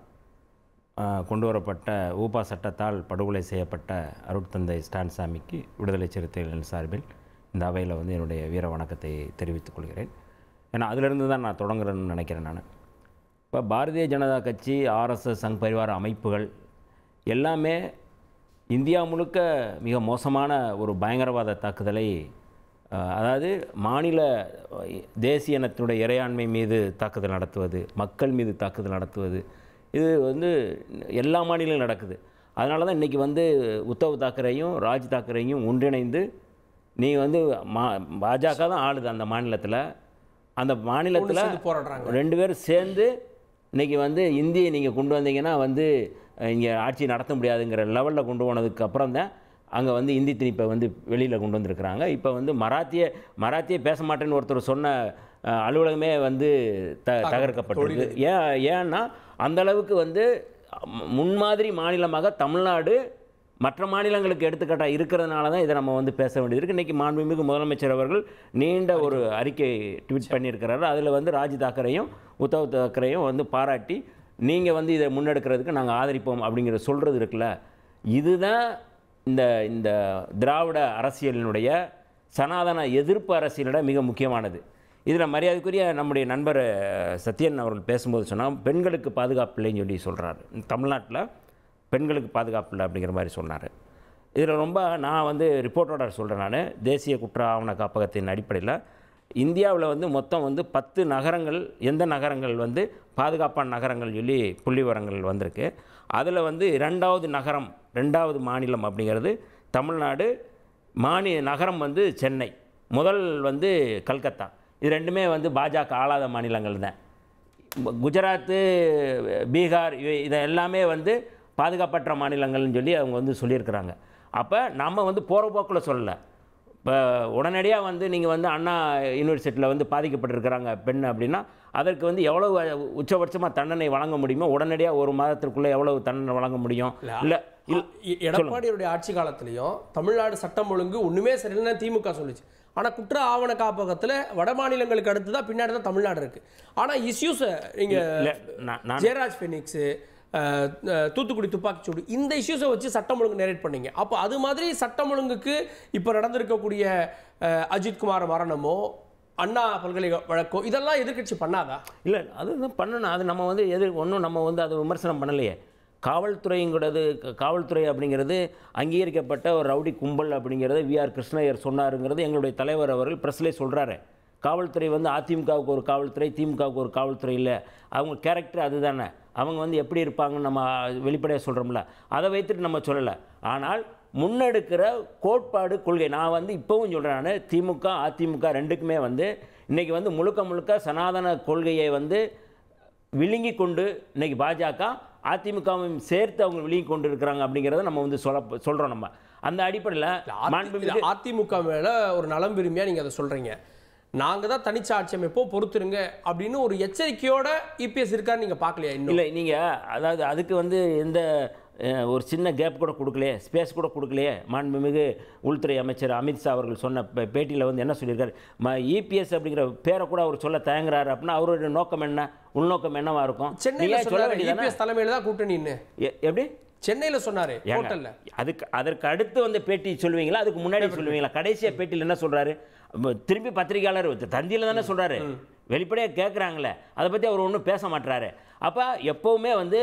கொண்டு வரப்பட்ட ஊபா சட்டத்தால் படுகொலை செய்யப்பட்ட அருட்தந்தை ஸ்டான் சாமிக்கு விடுதலை சிறுத்தைகள் சார்பில் இந்த அவையில் என்னுடைய வீர வணக்கத்தை தெரிவித்துக் கொள்கிறேன். ஏன்னா அதிலிருந்து தான் நான் தொடங்குறேன்னு நினைக்கிறேன். நான் இப்போ பாரதிய ஜனதா கட்சி, ஆர்எஸ்எஸ், சங் பரிவார அமைப்புகள் எல்லாமே இந்தியா முழுக்க மிக மோசமான ஒரு பயங்கரவாத தாக்குதலை, அதாவது மாநில தேசிய இனத்தினுடைய இறையாண்மை மீது தாக்குதல் நடத்துவது, மக்கள் மீது தாக்குதல் நடத்துவது, இது எல்லா மாநிலங்களும் நடக்குது. அதனால தான் இன்றைக்கி உத்தவ் தாக்கரேயும் ராஜ் தாக்கரேயும் ஒன்றிணைந்து நீ பாஜக தான் ஆளுது அந்த மாநிலத்தில். அந்த மாநிலத்தில் 2 பேரும் சேர்ந்து இன்றைக்கி இந்தியை நீங்கள் கொண்டு வந்தீங்கன்னா இங்கே ஆட்சி நடத்த முடியாதுங்கிற லெவலில் கொண்டு போனதுக்கு அப்புறம் தான் அங்கே இந்தி திணிப்பை வெளியில் கொண்டு வந்திருக்கிறாங்க. இப்போ மராத்தியை பேச மாட்டேன்னு ஒருத்தர் சொன்ன அலுவலகமே தகர்க்கப்பட்டிருக்கு. ஏன்னா அந்தளவுக்கு முன்மாதிரி மாநிலமாக தமிழ்நாடு மற்ற மாநிலங்களுக்கு எடுத்துக்காட்டாக இருக்கிறதுனால தான் இதை நம்ம பேச வேண்டியது இருக்குது. இன்றைக்கி மாண்புமிகு முதலமைச்சர் அவர்கள் நீண்ட ஒரு அறிக்கை ட்வீட் பண்ணியிருக்கிறாரு. அதில் ராஜ் தாக்கரேயும் உத்தவ் தாக்கரேயும் பாராட்டி நீங்கள் இதை முன்னெடுக்கிறதுக்கு நாங்கள் ஆதரிப்போம் அப்படிங்கிற சொல்கிறது இருக்குல்ல, இதுதான் இந்த திராவிட அரசியலினுடைய சனாதன எதிர்ப்பு அரசியலோட மிக முக்கியமானது. இதில் மரியாதைக்குரிய நம்முடைய நண்பர் சத்யன் அவர்கள் பேசும்போது சொன்னால் பெண்களுக்கு பாதுகாப்பு இல்லைன்னு சொல்லி சொல்கிறாரு. தமிழ்நாட்டில் பெண்களுக்கு பாதுகாப்பு இல்லை அப்படிங்கிற மாதிரி சொன்னார். இதில் ரொம்ப நான் ரிப்போர்ட்டோட சொல்கிறேன். நான் தேசிய குற்ற ஆவண காப்பகத்தின் அடிப்படையில் இந்தியாவில் மொத்தம் 10 நகரங்கள், எந்த நகரங்கள் பாதுகாப்பான நகரங்கள் சொல்லி புள்ளி விவரங்கள் வந்திருக்கு. அதில் 2வது நகரம், 2வது மாநிலம் அப்படிங்கிறது தமிழ்நாடு. நகரம் சென்னை. முதல் கல்கத்தா. இது 2மே பாஜக ஆளாத மாநிலங்கள் தான். குஜராத்து, பீகார் இதை எல்லாமே பாதுகாப்பற்ற மாநிலங்கள்னு சொல்லி அவங்க சொல்லியிருக்கிறாங்க. அப்போ நம்ம போகிற போக்கில் சொல்லலை. இப்போ உடனடியாக நீங்கள் அண்ணா யூனிவர்சிட்டியில் பாதிக்கப்பட்டிருக்கிறாங்க பெண் அப்படின்னா அதற்கு எவ்வளவு உச்சபட்சமாக தண்டனை வழங்க முடியுமோ உடனடியாக 1 மாதத்திற்குள்ளே எவ்வளவு தண்டனை வழங்க முடியும்? இல்லை எடப்பாடியுடைய ஆட்சி காலத்திலையும் தமிழ்நாடு சட்டம் ஒழுங்கு ஒன்றுமே சரியில்லைன்னு திமுக சொல்லிச்சு. ஆனால் குற்ற ஆவண காப்பகத்தில் வட மாநிலங்களுக்கு அடுத்து தான் பின்னாடி தான் தமிழ்நாடு இருக்குது. ஆனால் இஷ்யூஸை நீங்கள் ஜெயராஜ் ஃபெனிக்ஸு, தூத்துக்குடி துப்பாக்கிச்சூடு, இந்த இஷ்யூஸை வச்சு சட்டம் ஒழுங்கு நேரேட் பண்ணீங்க. அப்போ அது மாதிரி சட்டம் ஒழுங்குக்கு இப்போ நடந்திருக்கக்கூடிய அஜித்குமார் மரணமோ அண்ணா பல்கலைக்கழக வழக்கோ இதெல்லாம் எதிர்கட்சி பண்ணாதா? இல்லை, அதுதான் பண்ணணும். அது நம்ம ஒன்றும் நம்ம அதை விமர்சனம் பண்ணலையே. காவல்துறை அப்படிங்கிறது அங்கீகரிக்கப்பட்ட ஒரு ரவுடி கும்பல் அப்படிங்கிறது விஆர் கிருஷ்ணய்யர் சொன்னாருங்கிறது எங்களுடைய தலைவர் அவர்கள் ப்ரெஸ்லேயே சொல்கிறாரு. காவல்துறை அதிமுகவுக்கு ஒரு காவல்துறை, திமுகவுக்கு ஒரு காவல்துறை இல்லை. அவங்க கேரக்டர் அதுதானே. அவங்க எப்படி இருப்பாங்கன்னு நம்ம வெளிப்படையாக சொல்கிறோம்ல, அதை வைத்துட்டு நம்ம சொல்லலை. ஆனால் முன்னெடுக்கிற கோட்பாடு, கொள்கை, நான் இப்போவும் சொல்கிறேன். நான் திமுக அதிமுக 2க்குமே இன்றைக்கி முழுக்க சனாதன கொள்கையை விழுங்கி கொண்டு இன்றைக்கி பாஜக அதிமுகவும் சேர்த்து அவங்க விழுங்கி கொண்டு இருக்கிறாங்க அப்படிங்கிறத நம்ம சொல்கிறோம். நம்ம அந்த அடிப்படையில் அதிமுக மேல ஒரு நலம் விரும்பியா நீங்க அதை சொல்றீங்க. நாங்க தான் தனிச்சாட்சி அமைப்போ பொறுத்துருங்க அப்படின்னு ஒரு எச்சரிக்கையோட இபிஎஸ் இருக்கான்னு நீங்க பார்க்கலையா? இன்னும் இல்லை, நீங்கள் அதாவது அதுக்கு வந்து எந்த ஒரு சின்ன கேப் கூட கொடுக்கலையே, ஸ்பேஸ் கூட கொடுக்கலையே. மாண்புமிகு உள்துறை அமைச்சர் அமித்ஷா அவர்கள் சொன்ன பேட்டியில் வந்து என்ன சொல்லியிருக்காரு, இபிஎஸ் அப்படிங்கிற பேரை கூட அவர் சொல்ல தயங்குறாரு அப்படின்னா அவருடைய நோக்கம் என்ன, உள்நோக்கம் என்னவா இருக்கும்? சென்னையில் சொல்ல வேண்டியது தலைமையில தான் கூட்டணின்னு எப்படி சென்னையில் சொன்னாரு. அதற்கு அடுத்து வந்து பேட்டி சொல்லுவீங்களா, அதுக்கு முன்னாடி சொல்லுவீங்களா? கடைசியாக பேட்டியில் என்ன சொல்றாரு, திரும்பி பத்திரிகையாளர் தந்தியில் தானே சொல்றாரு, வெளிப்படையாக கேட்குறாங்களே, அதை பற்றி அவர் ஒன்றும் பேச மாட்டாரு. அப்போ எப்போவுமே வந்து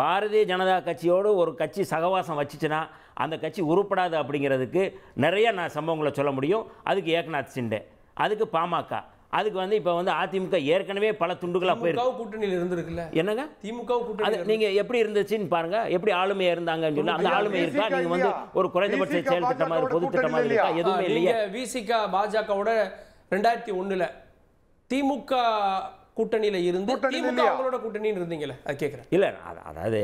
பாரதிய ஜனதா கட்சியோடு ஒரு கட்சி சகவாசம் வச்சுச்சுன்னா அந்த கட்சி உருப்படாது அப்படிங்கிறதுக்கு நிறைய நான் சம்பவங்களை சொல்ல முடியும். அதுக்கு ஏக்நாத் சிண்டே, அதுக்கு பாமக, அதுக்கு வந்து இப்போ வந்து அதிமுக ஏற்கனவே பல துண்டுகளாக போயிருக்கு. கூட்டணியில் இருந்திருக்குல்ல என்னங்க திமுக கூட்டணி, நீங்கள் எப்படி இருந்துச்சுன்னு பாருங்க, எப்படி ஆளுமையாக இருந்தாங்கன்னு சொல்லி அந்த ஆளுமை இருக்கா? நீங்கள் வந்து ஒரு குறைந்தபட்ச செயல் திட்டமாக பொது திட்டமாக இருக்கா? எதுவுமே இல்லையா? விசிக பாஜகவோட 2001 திமுக கூட்டணியில இருந்து திமுக அவங்களோட கூட்டணின்னு இருந்தீங்களே, அது கேட்குறேன். இல்லை, அதாவது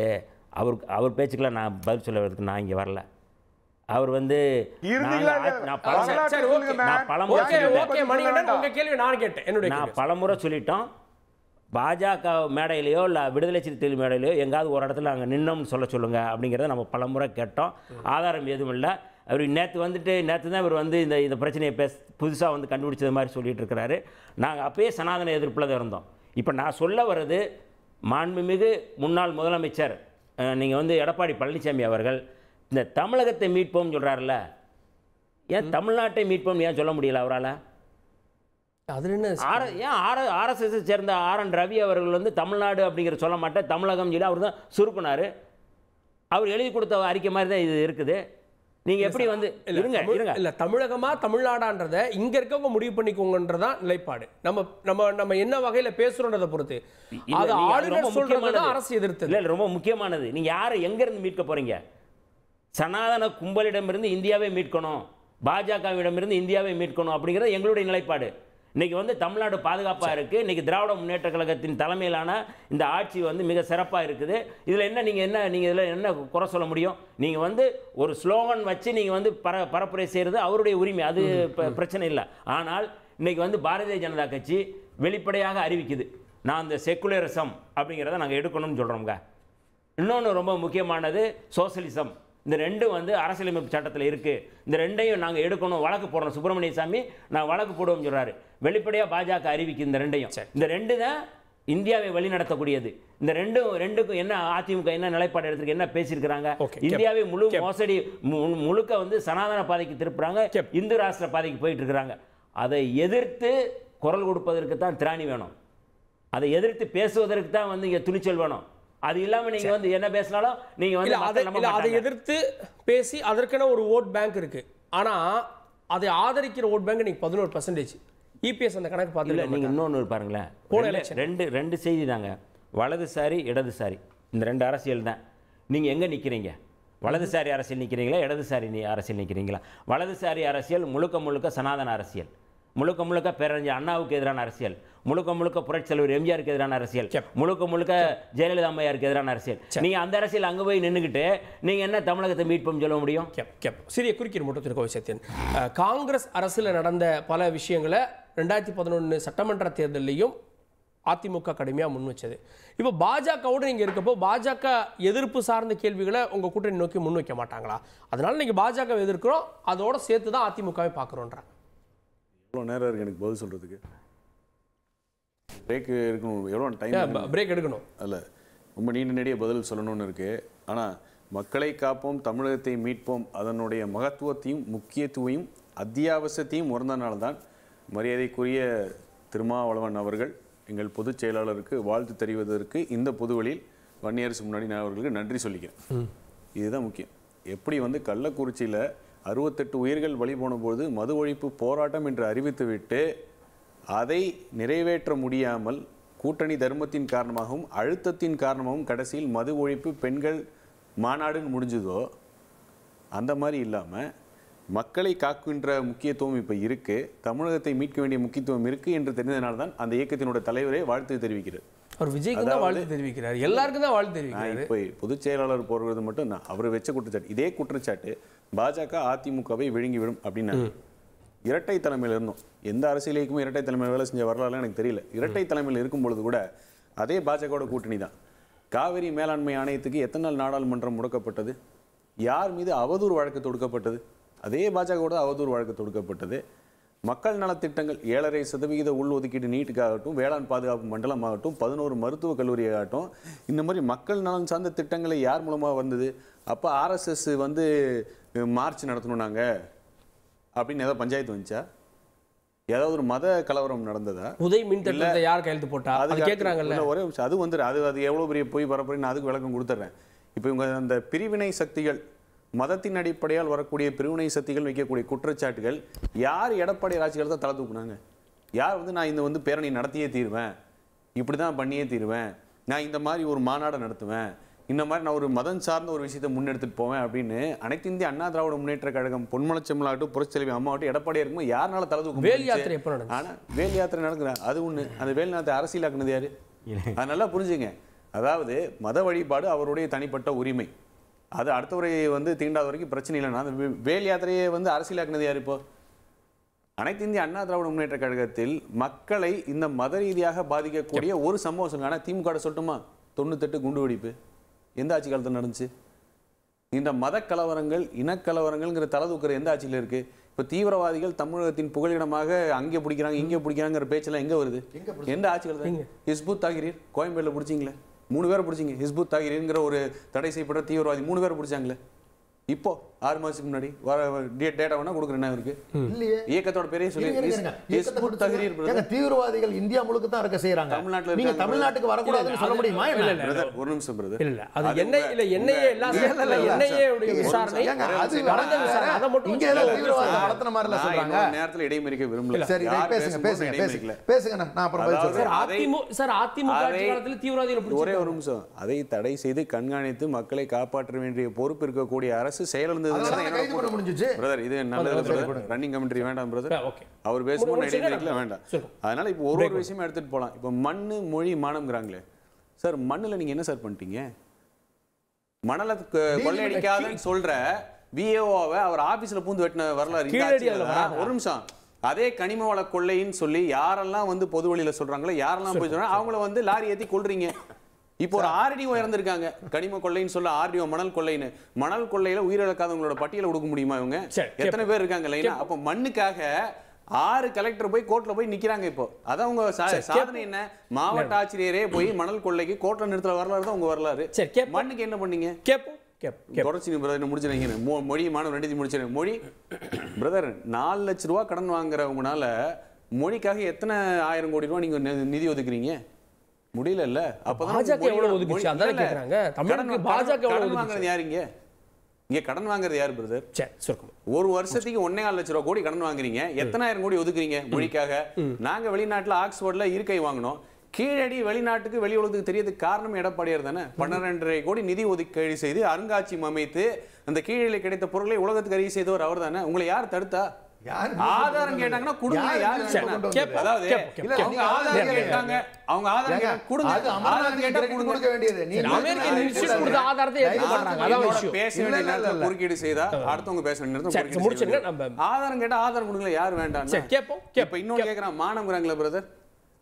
அவர் பேச்சுக்கெல்லாம் நான் பதில் சொல்லுறதுக்கு நான் இங்கே வரல. அவர் வந்து பலமுறை சொல்லிட்டோம். பாஜக மேடையிலையோ இல்லை விடுதலை சிறுத்தைகள் மேடையிலையோ எங்காவது ஒரு இடத்துல நாங்கள் நின்னோம்னு சொல்லுங்க அப்படிங்கிறத நம்ம பலமுறை கேட்டோம். ஆதாரம் எதுவும் இல்லை. அவர் நேற்று தான் இவர் வந்து இந்த பிரச்சனையை புதுசாக வந்து கண்டுபிடிச்சது மாதிரி சொல்லிட்டு இருக்கிறாரு. நாங்கள் அப்பயே சனாதன எதிர்ப்பில் தான் இருந்தோம். இப்போ நான் சொல்ல வர்றது, மாண்புமிகு முன்னாள் முதலமைச்சர் நீங்கள் வந்து எடப்பாடி பழனிசாமி அவர்கள் இந்த தமிழகத்தை மீட்போம்னு சொல்கிறாருல்ல, ஏன் தமிழ்நாட்டை மீட்போம்னு ஏன் சொல்ல முடியல அவரால்? அது என்ன ஏன் ஆர்எஸ்எஸ் சேர்ந்த RN ரவி அவர்கள் வந்து தமிழ்நாடு அப்படிங்கிற சொல்ல மாட்டேன், தமிழகம் சொல்லி அவர் தான் சுருக்குனார். அவர் எழுதி கொடுத்த அறிக்கை மாதிரி தான் இது இருக்குது. நீங்க எப்படி வந்து இல்ல தமிழகமா தமிழ்நாடான்றத இங்க இருக்கவங்க முடிவு பண்ணிக்கோங்கன்றதான் நிலைப்பாடு. நம்ம என்ன வகையில பேசுறோன்றத பொறுத்து அது ஆளுநர் சொல்றது அரசு எதிர்த்து இல்ல, ரொம்ப முக்கியமானது. நீங்க யாரை எங்க இருந்து மீட்க போறீங்க? சனாதன கும்பலிடமிருந்து இந்தியாவை மீட்கணும், பாஜகவிடமிருந்து இந்தியாவை மீட்கணும் அப்படிங்கிறது எங்களுடைய நிலைப்பாடு. இன்னைக்கு வந்து தமிழ்நாடு பாதுகாப்பாக இருக்குது. இன்னைக்கு திராவிட முன்னேற்ற கழகத்தின் தலைமையிலான இந்த ஆட்சி வந்து மிக சிறப்பாக இருக்குது. இதில் நீங்கள் இதில் என்ன குறை சொல்ல முடியும்? நீங்கள் வந்து ஒரு ஸ்லோகன் வச்சு நீங்கள் வந்து பரப்புரை செய்கிறது அவருடைய உரிமை, அது பிரச்சனை இல்லை. ஆனால் இன்னைக்கு வந்து பாரதிய ஜனதா கட்சி வெளிப்படையாக அறிவிக்குது, நான் இந்த செக்குலரிசம் அப்படிங்கிறத நாங்கள் எடுக்கணும்னு சொல்கிறோங்க. இன்னொன்று ரொம்ப முக்கியமானது சோசியலிசம். இந்த ரெண்டும் வந்து அரசியலமைப்பு சட்டத்தில் இருக்குது. இந்த ரெண்டையும் நாங்கள் எடுக்கணும், வழக்கு போடணும். சுப்பிரமணிய சாமி நான் வழக்கு போடுவோம் சொல்கிறாரு. வெளிப்படையாக பாஜக அறிவிக்கு இந்த ரெண்டையும். இந்த ரெண்டு தான் இந்தியாவை வழிநடத்தக்கூடியது. இந்த ரெண்டுக்கும் என்ன அதிமுக என்ன நிலைப்பாடு எடுத்துருக்கு, என்ன பேசியிருக்கிறாங்க? இந்தியாவை முழுக்க வந்து சனாதன பாதைக்கு திருப்புறாங்க, இந்து ராஷ்டிர பாதைக்கு போயிட்டு இருக்கிறாங்க. அதை எதிர்த்து குரல் கொடுப்பதற்கு தான் திராணி வேணும், அதை எதிர்த்து பேசுவதற்கு தான் வந்து இங்கே துணிச்சல் வேணும். அது இல்லாம நீங்க வந்து என்ன பேசினாலும் நீங்க வந்து அதை எதிர்த்து பேசி அதற்கான ஒரு ஓட் பேங்க் இருக்கு. ஆனா அதை ஆதரிக்கிற ஓட் பேங்க் நீங்க 11%. இபிஎஸ் அந்த கணக்கு பார்த்துல நீங்க இன்னொன்று பாருங்களேன், ரெண்டு செய்தி தாங்க. வலதுசாரி இடதுசாரி இந்த ரெண்டு அரசியல் தான். நீங்க எங்க நிக்கிறீங்க? வலதுசாரி அரசியல் நிக்கிறீங்களா, இடதுசாரி அரசியல் நிக்கிறீங்களா? வலதுசாரி அரசியல் முழுக்க சனாதன அரசியல், முழுக்க பேரறிஞர் அண்ணாவுக்கு எதிரான அரசியல், முழுக்க புரட்சி தலைவர் எம்ஜிஆருக்கு எதிரான அரசியல், முழுக்க ஜெயலலிதா அம்மையாருக்கு எதிரான அரசியல். நீங்க அந்த அரசியல் அங்க போய் நின்றுக்கிட்டு நீங்க என்ன தமிழகத்தை மீட்போம் சொல்ல முடியும்? சிறிய குறுக்கீடு மட்டும் திருக்கோவை சத்யன், காங்கிரஸ் அரசில் நடந்த பல விஷயங்களை 2011 சட்டமன்ற தேர்தலையும் அதிமுக கடுமையாக முன் வச்சது. இப்போ பாஜகவோடு நீங்கள் இருக்கப்போ பாஜக எதிர்ப்பு சார்ந்த கேள்விகளை உங்கள் கூட்டணி நோக்கி முன் வைக்க மாட்டாங்களா? அதனால நீங்கள் பாஜக எதிர்க்கிறோம், அதோட சேர்த்து தான் அதிமுகவை பார்க்குறோன்றாங்க. எவ்வளோ நேரம் இருக்குது எனக்கு பதில் சொல்கிறதுக்கு? பிரேக் இருக்கணும், எவ்வளோ டைம் பிரேக் எடுக்கணும்? அல்ல, ரொம்ப நீண்ட நெடிய பதில் சொல்லணும்னு இருக்குது. ஆனால் மக்களை காப்போம், தமிழகத்தை மீட்போம், அதனுடைய மகத்துவத்தையும் முக்கியத்துவையும் அத்தியாவசியத்தையும் உணர்ந்தனால்தான் மரியாதைக்குரிய திருமாவளவன் அவர்கள் எங்கள் பொதுச் செயலாளருக்கு வாழ்த்து தெரிவதற்கு இந்த பொதுவெளியில் வன்னியரசு முன்னாடி நான் அவர்களுக்கு நன்றி சொல்லிக்கிறேன். இதுதான் முக்கியம். எப்படி வந்து கள்ளக்குறிச்சியில் 68 உயிர்கள் பலி போனபோது மது ஒழிப்பு போராட்டம் என்று அறிவித்துவிட்டு அதை நிறைவேற்ற முடியாமல் கூட்டணி தர்மத்தின் காரணமாகவும் அழுத்தத்தின் காரணமாகவும் கடைசியில் மது ஒழிப்பு பெண்கள் மாநாடுன்னு முடிஞ்சதோ, அந்த மாதிரி இல்லாமல் மக்களை காக்கின்ற முக்கியத்துவம் இப்போ இருக்குது, தமிழகத்தை மீட்க வேண்டிய முக்கியத்துவம் இருக்குது என்று தெரிந்ததனால்தான் அந்த இயக்கத்தினுடைய தலைவரே வாழ்த்து தெரிவிக்கிறது. அவர் விஜய்க்கு தான் வாழ்த்து தெரிவிக்கிறார், எல்லாருக்கும் தான் வாழ்த்து தெரிவிக்கிறார். இப்போ பொதுச் செயலாளர் போறது மட்டும் நான் அவர் வச்ச குற்றச்சாட்டு. இதே குற்றச்சாட்டு பாஜக அதிமுகவை விழுங்கிவிடும் அப்படின்னா இரட்டை தலைமையில் இருந்தோம். எந்த அரசியலுக்கும் இரட்டை தலைமையில் வேலை செஞ்ச வரலாறுலாம் எனக்கு தெரியல. இரட்டை தலைமையில் இருக்கும் பொழுது கூட அதே பாஜகவோட கூட்டணி தான். காவிரி மேலாண்மை ஆணையத்துக்கு எத்தனை நாள் நாடாளுமன்றம் முடக்கப்பட்டது? யார் மீது அவதூறு வழக்கு தொடுக்கப்பட்டது? அதே பாஜகவோட அவதூறு வழக்கு தொடுக்கப்பட்டது. மக்கள் நலத்திட்டங்கள் 7.5% உள்ஒதுக்கீடு நீட்டுக்காகட்டும், வேளாண் பாதுகாப்பு மண்டலம் ஆகட்டும், 11 மருத்துவக் கல்லூரி ஆகட்டும், இந்த மாதிரி மக்கள் நலன் சார்ந்த திட்டங்களை யார் மூலமாக வந்தது? அப்போ RSS வந்து மார்ச் நடத்தணும் நாங்கள் அப்படின்னு ஏதாவது பஞ்சாயத்து வந்துச்சா? ஏதாவது ஒரு மத கலவரம் நடந்ததா? உதய் மின் திட்டத்தை யார் கையெழுத்து போட்டா அது கேட்குறாங்கல்ல. ஒரே விஷயம் அது வந்துடு. அது எவ்வளோ பெரிய போய் பரப்புறேன், நான் அதுக்கு விளக்கம் கொடுத்துட்றேன். இப்போ இவங்க அந்த பிரிவினை சக்திகள், மதத்தின் அடிப்படையால் வரக்கூடிய பிரிவினை சக்திகள் வைக்கக்கூடிய குற்றச்சாட்டுகள் யார் எடப்பாடி ஆட்சிகள் தான் தலை தூக்குனாங்க? யார் வந்து நான் இந்த வந்து பேரணி நடத்தியே தீருவேன், இப்படி தான் பண்ணியே தீருவேன், நான் இந்த மாதிரி ஒரு மாநாடை நடத்துவேன், இந்த மாதிரி நான் ஒரு மதம் சார்ந்த ஒரு விஷயத்தை முன்னெடுத்துட்டு போவேன் அப்படின்னு அனைத்து இந்திய அண்ணா திராவிட முன்னேற்ற கழகம் பொன்மனச்செம்மலாகட்டும், புரட்சித்தலைவி அம்மாவட்டும், எடப்பாடி இருக்கும்போது யாருனால தலை தூக்க? வேல் யாத்திரை எப்போ நடக்கும்? ஆனால் வேல் யாத்திரை நடக்குறேன் அது ஒன்று. அந்த வேல் யாத்திரை அரசியலாக்குனது யாரு? அது நல்லா புரிஞ்சுங்க. அதாவது மத வழிபாடு அவருடைய தனிப்பட்ட உரிமை, அது அடுத்தவரை வந்து தீண்டாத வரைக்கும் பிரச்சனை இல்லைன்னா அந்த வேல் யாத்திரையை வந்து அரசியலாக்குனது யார்? இப்போ அனைத்து இந்திய அண்ணா திராவிட முன்னேற்ற கழகத்தில் மக்களை இந்த மத ரீதியாக பாதிக்கக்கூடிய ஒரு சம்பவம் சொல்லுங்க. ஆனால் திமுக சொல்லட்டுமா? 98 குண்டு வெடிப்பு எந்த ஆட்சி காலத்தில் நடந்துச்சு? இந்த மத கலவரங்கள், இனக்கலவரங்கள்ங்கிற தலை தூக்குற எந்த ஆட்சியில் இருக்கு? இப்போ தீவிரவாதிகள் தமிழகத்தின் புகலிடமாக அங்கே பிடிக்கிறாங்க இங்கே பிடிக்கிறாங்கிற பேச்செல்லாம் எங்கே வருது? எந்த ஆட்சி காலத்தில்? ஹிஸ்புத் தாகிரீர் கோயம்பேட்டில் பிடிச்சிங்களே, 3 பேரை பிடிச்சிங்க. ஹிஸ்புத் தாகிரீர்ங்கிற ஒரு தடை செய்யப்பட்ட தீவிரவாதி 3 பேரை பிடிச்சாங்களே. இப்போ 6 மாதத்துக்கு முன்னாடி டேட்டா வேணா கொடுக்குறேன். என்ன இருக்கு? இயக்கத்தோட பேரே சொல்லி தீவிரவாதிகள் இந்தியா முழுக்க தான் இருக்க செய்யறாங்க. தமிழ்நாட்டில் நீங்க தமிழ்நாட்டுக்கு வரக்கூடாதுன்னு சொல்ல முடியுமா? ஒரு நிமிஷம் பிரதர். இல்ல அது என்ஐஏ எல்லாம் என்ஐஏ உடைய விசாரணை அது நடந்த விசாரணை. அத மட்டும் இங்க ஏதோ தீவிரவாதம் நடத்துன மாதிரி எல்லாம் சொல்றாங்க. நேரத்துல இடைமறிக்க விரும்பல. சரி பேசுங்க நான் அப்புறம் பதில் சொல்றேன். சார் அதிமுக காலத்துல தீவிரவாதிகளை பிடிச்சு ஒரே ஒரு நிமிஷம். அதை தடை செய்து கண்காணித்து மக்களை காப்பாற்ற வேண்டிய பொறுப்பு இருக்கக்கூடிய அரசு செயலிழந்தது. பிரதர் இது நல்லது பிரதர். ரன்னிங் கமெண்ட்ரி வேண்டாம் பிரதர். அவர் பேசும்போது இடைமறிக்கல வேண்டாம். அதனால இப்போ ஒரு விஷயமா எடுத்துட்டு போலாம். இப்போ மண்ணு மொழி மானம்ங்கறாங்களே சார், மண்ணுல நீங்க என்ன சார் பண்ணிட்டீங்க? மணல கொள்ளையடிக்காதன்னு சொல்ற விஏஓவை அவர் ஆபீஸ்ல பூந்து வெட்டின வரலாறு. ஒரு நிமிஷம். அதே கனிம வள கொள்ளைன்னு சொல்லி யாரெல்லாம் வந்து பொது வழியில சொல்றாங்களோ, யாரெல்லாம் போய் சொல்றாங்க அவங்கள வந்து லாரி ஏத்தி கொள்றீங்க. இப்போ ஒரு ஆர்டிஓ இறந்திருக்காங்க கனிம கொள்ளைன்னு சொல்ல, ஆர்டிஓ மணல் கொள்ளைன்னு. மணல் கொள்ளையில உயிரிழக்காதவங்களோட பட்டியலை கொடுக்க முடியுமா? இவங்க எத்தனை பேர் இருக்காங்க லைனா? அப்ப மண்ணுக்காக 6 கலெக்டர் போய் கோர்ட்ல போய் நிக்கிறாங்க. இப்போ அதான் உங்க சாதனை என்ன? மாவட்ட ஆட்சியரே போய் மணல் கொள்ளைக்கு கோர்ட்ல நிறுத்துற வரலாறு தான் உங்க வரலாறு. மண்ணுக்கு என்ன பண்ணீங்க? தொடர்ச்சி பிரதர் முடிச்சிருக்கீங்க. மொழி மாணவர் 2 முடிச்சிருக்கேன். மொழி பிரதர் 4 லட்ச ரூபா கடன் வாங்குறவங்கனால மொழிக்காக எத்தனை 1000 கோடி ரூபாய் நீங்க நிதி ஒதுக்குறீங்க? முடியல இல்ல. அப்பதான் பாஜக எவ்வளவு ஒதுக்கிச்சு அத கேக்குறாங்க. தமிழ்நாட்டுக்கு பாஜக எவ்வளவு வாங்குறது யார்? இங்க கடன் வாங்குறது யார் பிரதர்? ஒரு வருஷத்துக்கு 1.5 லட்ச ரூபாய் கோடி கடன் வாங்குறீங்க. எத்தனை 1000 கோடி ஒதுக்குறீங்க மொழிக்காக? நாங்க வெளிநாட்டுல ஆக்ஸ்போர்ட்ல இருக்கை வாங்கினோம். கீழடி வெளிநாட்டுக்கு வெளி உலகத்துக்கு தெரியறதுக்கு காரணம் எடப்பாடியார் தானே. 12.5 கோடி நிதி ஒதுக்கீடு செய்து அருங்காட்சியகம் அமைத்து அந்த கீழடியில் கிடைத்த பொருட்களை உலகத்துக்கு அறிய செய்தவர் அவர் தானே. உங்களை யார் தடுத்தா? ஆதாரம் கேட்டாங்கன்னா கொடுங்க. அதாவது அவங்க ஆதாரம் கேட்டாங்க, அவங்க ஆதாரம் கொடுங்க. ஆதாரம் கேட்டா கொடுக்க வேண்டியது அமெரிக்கன் இன்ஸ்டிடியூட் கொடுத்த ஆதாரத்தை ஏத்துக்க மாட்டாங்க. அதான் விஷயம். பேச வேண்டிய நேரத்துல குறுக்கீடு செய்தா அடுத்தவங்க பேச வேண்டிய நேரத்துல முடிச்சுங்க. ஆதாரம் கேட்டா ஆதாரம் கொடுங்க. யார் வேண்டாம் கேப்போம். இப்ப இன்னொன்னு கேக்குறான் மானம்ங்கறாங்களே பிரதர்.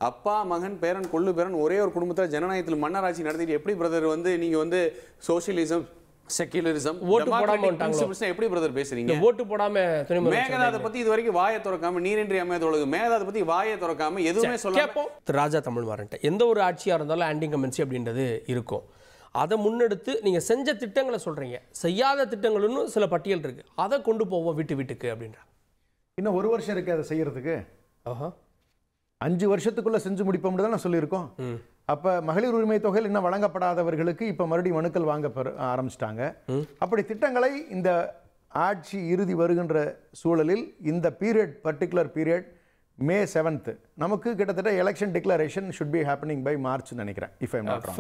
அப்பா மகன் பேரன் கொள்ளு பேரன் ஒரே ஒரு குடும்பத்துல ஜனநாயகத்தில் மன்னராட்சி நடத்திட்டு எப்படி பிரதர் வந்து நீங்க வந்து சோசியலிசம் செக்யூலரிசம் ஓட்டு போடாம வந்துட்டாங்க எப்படி பிரதர் பேசுறீங்க? ஓட்டு போடாம மேகதாதை பத்தி இது வரைக்கும் வாயை திறக்காம, நீரின்றி அமையதோடு மேகதாதை பத்தி வாயை திறக்காம எதுவுமே சொல்லாம ராஜா தமிழ்மாறன் எந்த ஒரு ஆட்சியா இருந்தாலும் ஆன்டி கமென்சி அப்படின்றது இருக்கும். அதை முன்னெடுத்து நீங்க செஞ்ச திட்டங்களை சொல்றீங்க, செய்யாத திட்டங்கள்னு சில பட்டியல் இருக்கு, அதை கொண்டு போவோம் வீட்டுக்கு அப்படின்ற. இன்னும் 1 வருஷம் இருக்கு அதை செய்யறதுக்கு. 5 வருஷத்துக்குள்ள செஞ்சு முடிப்போம்னு தான் சொல்லியிருக்கோம். அப்ப மகளிர் உரிமை தொகையில் இன்னும் வழங்கப்படாதவர்களுக்கு இப்ப மறுபடியும் மனுக்கள் வாங்க ஆரம்பிச்சிட்டாங்க. அப்படி திட்டங்களை இந்த ஆட்சி இறுதி வருகின்ற சூழலில் இந்த period, particular period May 7th நமக்கு கிட்டத்தட்ட election declaration should be happening by March நினைக்கிறேன். if I'm not wrong.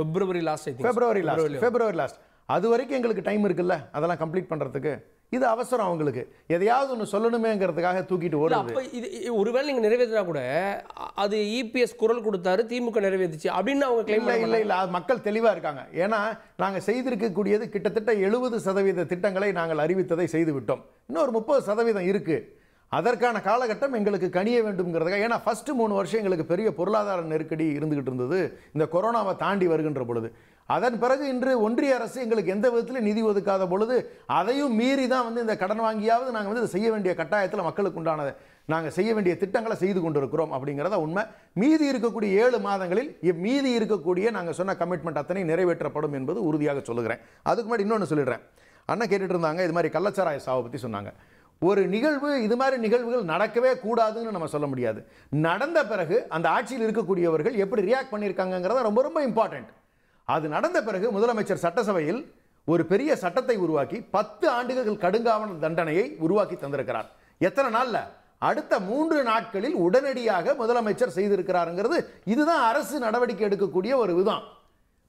February last. அது வரைக்கும் எங்களுக்கு டைம் இருக்குல்ல அதெல்லாம் கம்ப்ளீட் பண்றதுக்கு. இது அவசரம் அவங்களுக்கு, எதையாவது ஒன்று சொல்லணுமேங்கிறதுக்காக தூக்கிட்டு ஓடுறது. அப்ப இது ஒருவேளை நீங்க நிறைவேற்றினா கூட அது இபிஎஸ் குரல் கொடுத்தாரு, திமுக நிறைவேற்றுச்சு அப்படின்னு அவங்க கிளைம் இல்லை இல்லை, அது மக்கள் தெளிவாக இருக்காங்க. ஏன்னா நாங்கள் செய்திருக்கக்கூடியது கிட்டத்தட்ட 70% திட்டங்களை நாங்கள் அறிவித்ததை செய்து விட்டோம். இன்னொரு 30% இருக்கு. அதற்கான காலகட்டம் எங்களுக்கு கணிய வேண்டும்ங்கிறதுக்காக. ஏன்னா ஃபர்ஸ்ட் 3 வருஷம் எங்களுக்கு பெரிய பொருளாதார நெருக்கடி இருந்துகிட்டு இருந்தது, இந்த கொரோனாவை தாண்டி வருகின்ற பொழுது. அதன் பிறகு இன்று ஒன்றிய அரசு எங்களுக்கு எந்த விதத்திலும் நிதி ஒதுக்காத பொழுது அதையும் மீறி தான் வந்து இந்த கடன் வாங்கியாவது நாங்கள் வந்து செய்ய வேண்டிய கட்டாயத்தில் மக்களுக்கு உண்டானதை நாங்கள் செய்ய வேண்டிய திட்டங்களை செய்து கொண்டிருக்கிறோம் அப்படிங்கிறத உண்மை. மீதி இருக்கக்கூடிய 7 மாதங்களில் மீதி இருக்கக்கூடிய நாங்கள் சொன்ன கமிட்மெண்ட் அத்தனை நிறைவேற்றப்படும் என்பது உறுதியாக சொல்லுகிறேன். அதுக்கு முன்னாடி இன்னொன்று சொல்லிடுறேன். அண்ணன் கேட்டுட்டு இருந்தாங்க, இது மாதிரி கள்ளச்சாராய சாவை பற்றி சொன்னாங்க. ஒரு நிகழ்வு, இது மாதிரி நிகழ்வுகள் நடக்கவே கூடாதுன்னு நம்ம சொல்ல முடியாது. நடந்த பிறகு அந்த ஆட்சியில் இருக்கக்கூடியவர்கள் எப்படி ரியாக்ட் பண்ணியிருக்காங்கிறத ரொம்ப ரொம்ப இம்பார்ட்டன்ட். அது நடந்த பிறகு முதலமைச்சர் சட்டசபையில் ஒரு பெரிய சட்டத்தை உருவாக்கி 10 ஆண்டுகள் கடுங்காவல் தண்டனையை உருவாக்கி தந்திருக்கிறார். எத்தனை நாள்ல? அடுத்த 3 நாட்களில் உடனடியாக முதலமைச்சர் செய்திருக்கிறாருங்கிறது இதுதான் அரசு நடவடிக்கை எடுக்கக்கூடிய ஒரு விதம்.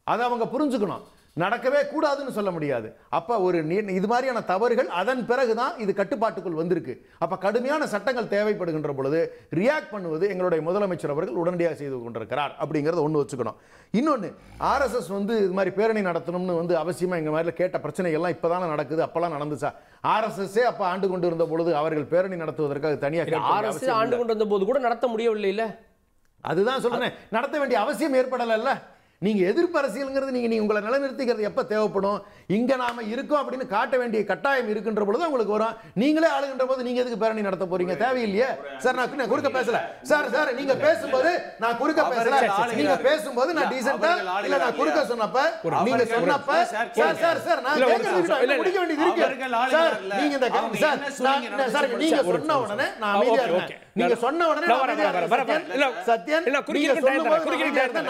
அதை அவங்க புரிஞ்சுக்கணும். நடக்கவே கூடாதுன்னு சொல்ல முடியாது. அப்ப ஒரு இது மாதிரியான தவறுகள் அதன் பிறகுதான் இது கட்டுப்பாட்டுக்குள் வந்திருக்கு. அப்ப கடுமையான சட்டங்கள் தேவைப்படுகின்ற பொழுது ரியாக்ட் பண்ணுவது எங்களுடைய முதலமைச்சர் அவர்கள் உடனடியாக செய்து கொண்டிருக்கிறார் அப்படிங்கறத ஒண்ணு வச்சுக்கணும். இன்னொன்னு, ஆர்எஸ்எஸ் வந்து இது மாதிரி பேரணி நடத்தணும்னு வந்து அவசியமா எங்க மாதிரி கேட்ட பிரச்சனைகள்லாம் இப்பதானே நடக்குது, அப்பெல்லாம் நடந்துச்சா? ஆர்எஸ்எஸ் அப்ப ஆண்டு கொண்டு இருந்த பொழுது அவர்கள் பேரணி நடத்துவதற்காக தனியாக ஆர்எஸ்எஸ் ஆண்டு கொண்டு வந்த போது கூட நடத்த முடியவில்லை இல்ல? அதுதான் சொல்றேன், நடத்த வேண்டிய அவசியம் ஏற்படல. நீங்க எதிர்ப்பு அரசியல்ங்கிறது நீங்க உங்களை நிலைநிறுத்திக்கிறது எப்ப தேவைப்படும்? இங்க நாம இருக்கோம் அப்படின்னு காட்ட வேண்டிய கட்டாயம் இருக்கின்ற பொழுது உங்களுக்கு வரும். நீங்களே ஆளுகின்ற போது நீங்க எதுக்கு பேரணி நடத்த போறீங்க? தேவையில்லையே சார். நான் குறுக்க பேசல சார். நீங்க பேசும்போது நான் குறுக்க பேசல. நீங்க பேசும்போது நான் டீசென்ட்டா இல்ல, நான் குறுக்க சொன்னப்ப நீங்க சொன்னப்ப சார் நான் முடிக்க வேண்டியது இருக்கு சார். நீங்க இந்த சார் நீங்க சொன்ன உடனே நான் அமைதியா இருக்கேன். நீங்க சொன்ன உடனே சத்யன்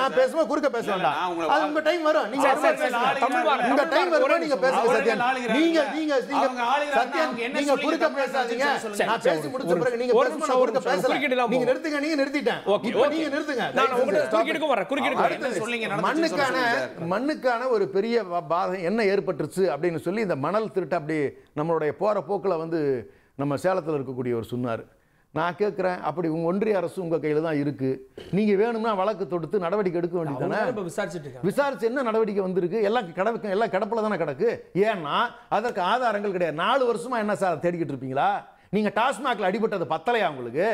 நான் பேசும்போது குறுக்க பேசுவேன். அது உங்க டைம் வரும். நீங்க உங்க டைம் வரும், நீங்க பேசுங்க சத்யன். நீங்க சத்யன் நீங்க குறுக்க பேசாதீங்க. நான் பேசி முடிச்ச பிறகு நீங்க பேசுங்க, நான் குறுக்க பேசல. நீங்க நிறுத்துங்க. நீங்க நிறுத்திட்டேன். இப்போ நீங்க நிறுத்துங்க. நான் உங்களுக்கு குறுக்கிடுக்கு வரேன். குறுக்கிடுங்க. மண்ணுக்கான ஒரு பெரிய பாதை என்ன ஏற்பட்டுருச்சு அப்படின்னு சொல்லி இந்த மணல் திருட்டு அப்படி நம்மளுடைய போற போக்குல வந்து நம்ம சேலத்தில் இருக்கக்கூடியவர் சொன்னார். நான் கேட்கிறேன், அப்படி உங்க ஒன்றிய அரசு உங்க கையில தான் இருக்கு, நீங்க வேணும்னா வழக்கு தொடுத்து நடவடிக்கை எடுக்க வேண்டியதானே? விசாரிச்சு என்ன நடவடிக்கை வந்திருக்கு? எல்லாம் கிடப்புல தானே கிடக்கு. ஏன்னா அதற்கு ஆதாரங்கள் கிடையாது. 4 வருஷமா என்ன சார் தேடிக்கிட்டு இருப்பீங்களா? நீங்க டாஸ்மாக்ல அடிபட்டது பத்தலையா உங்களுக்கு?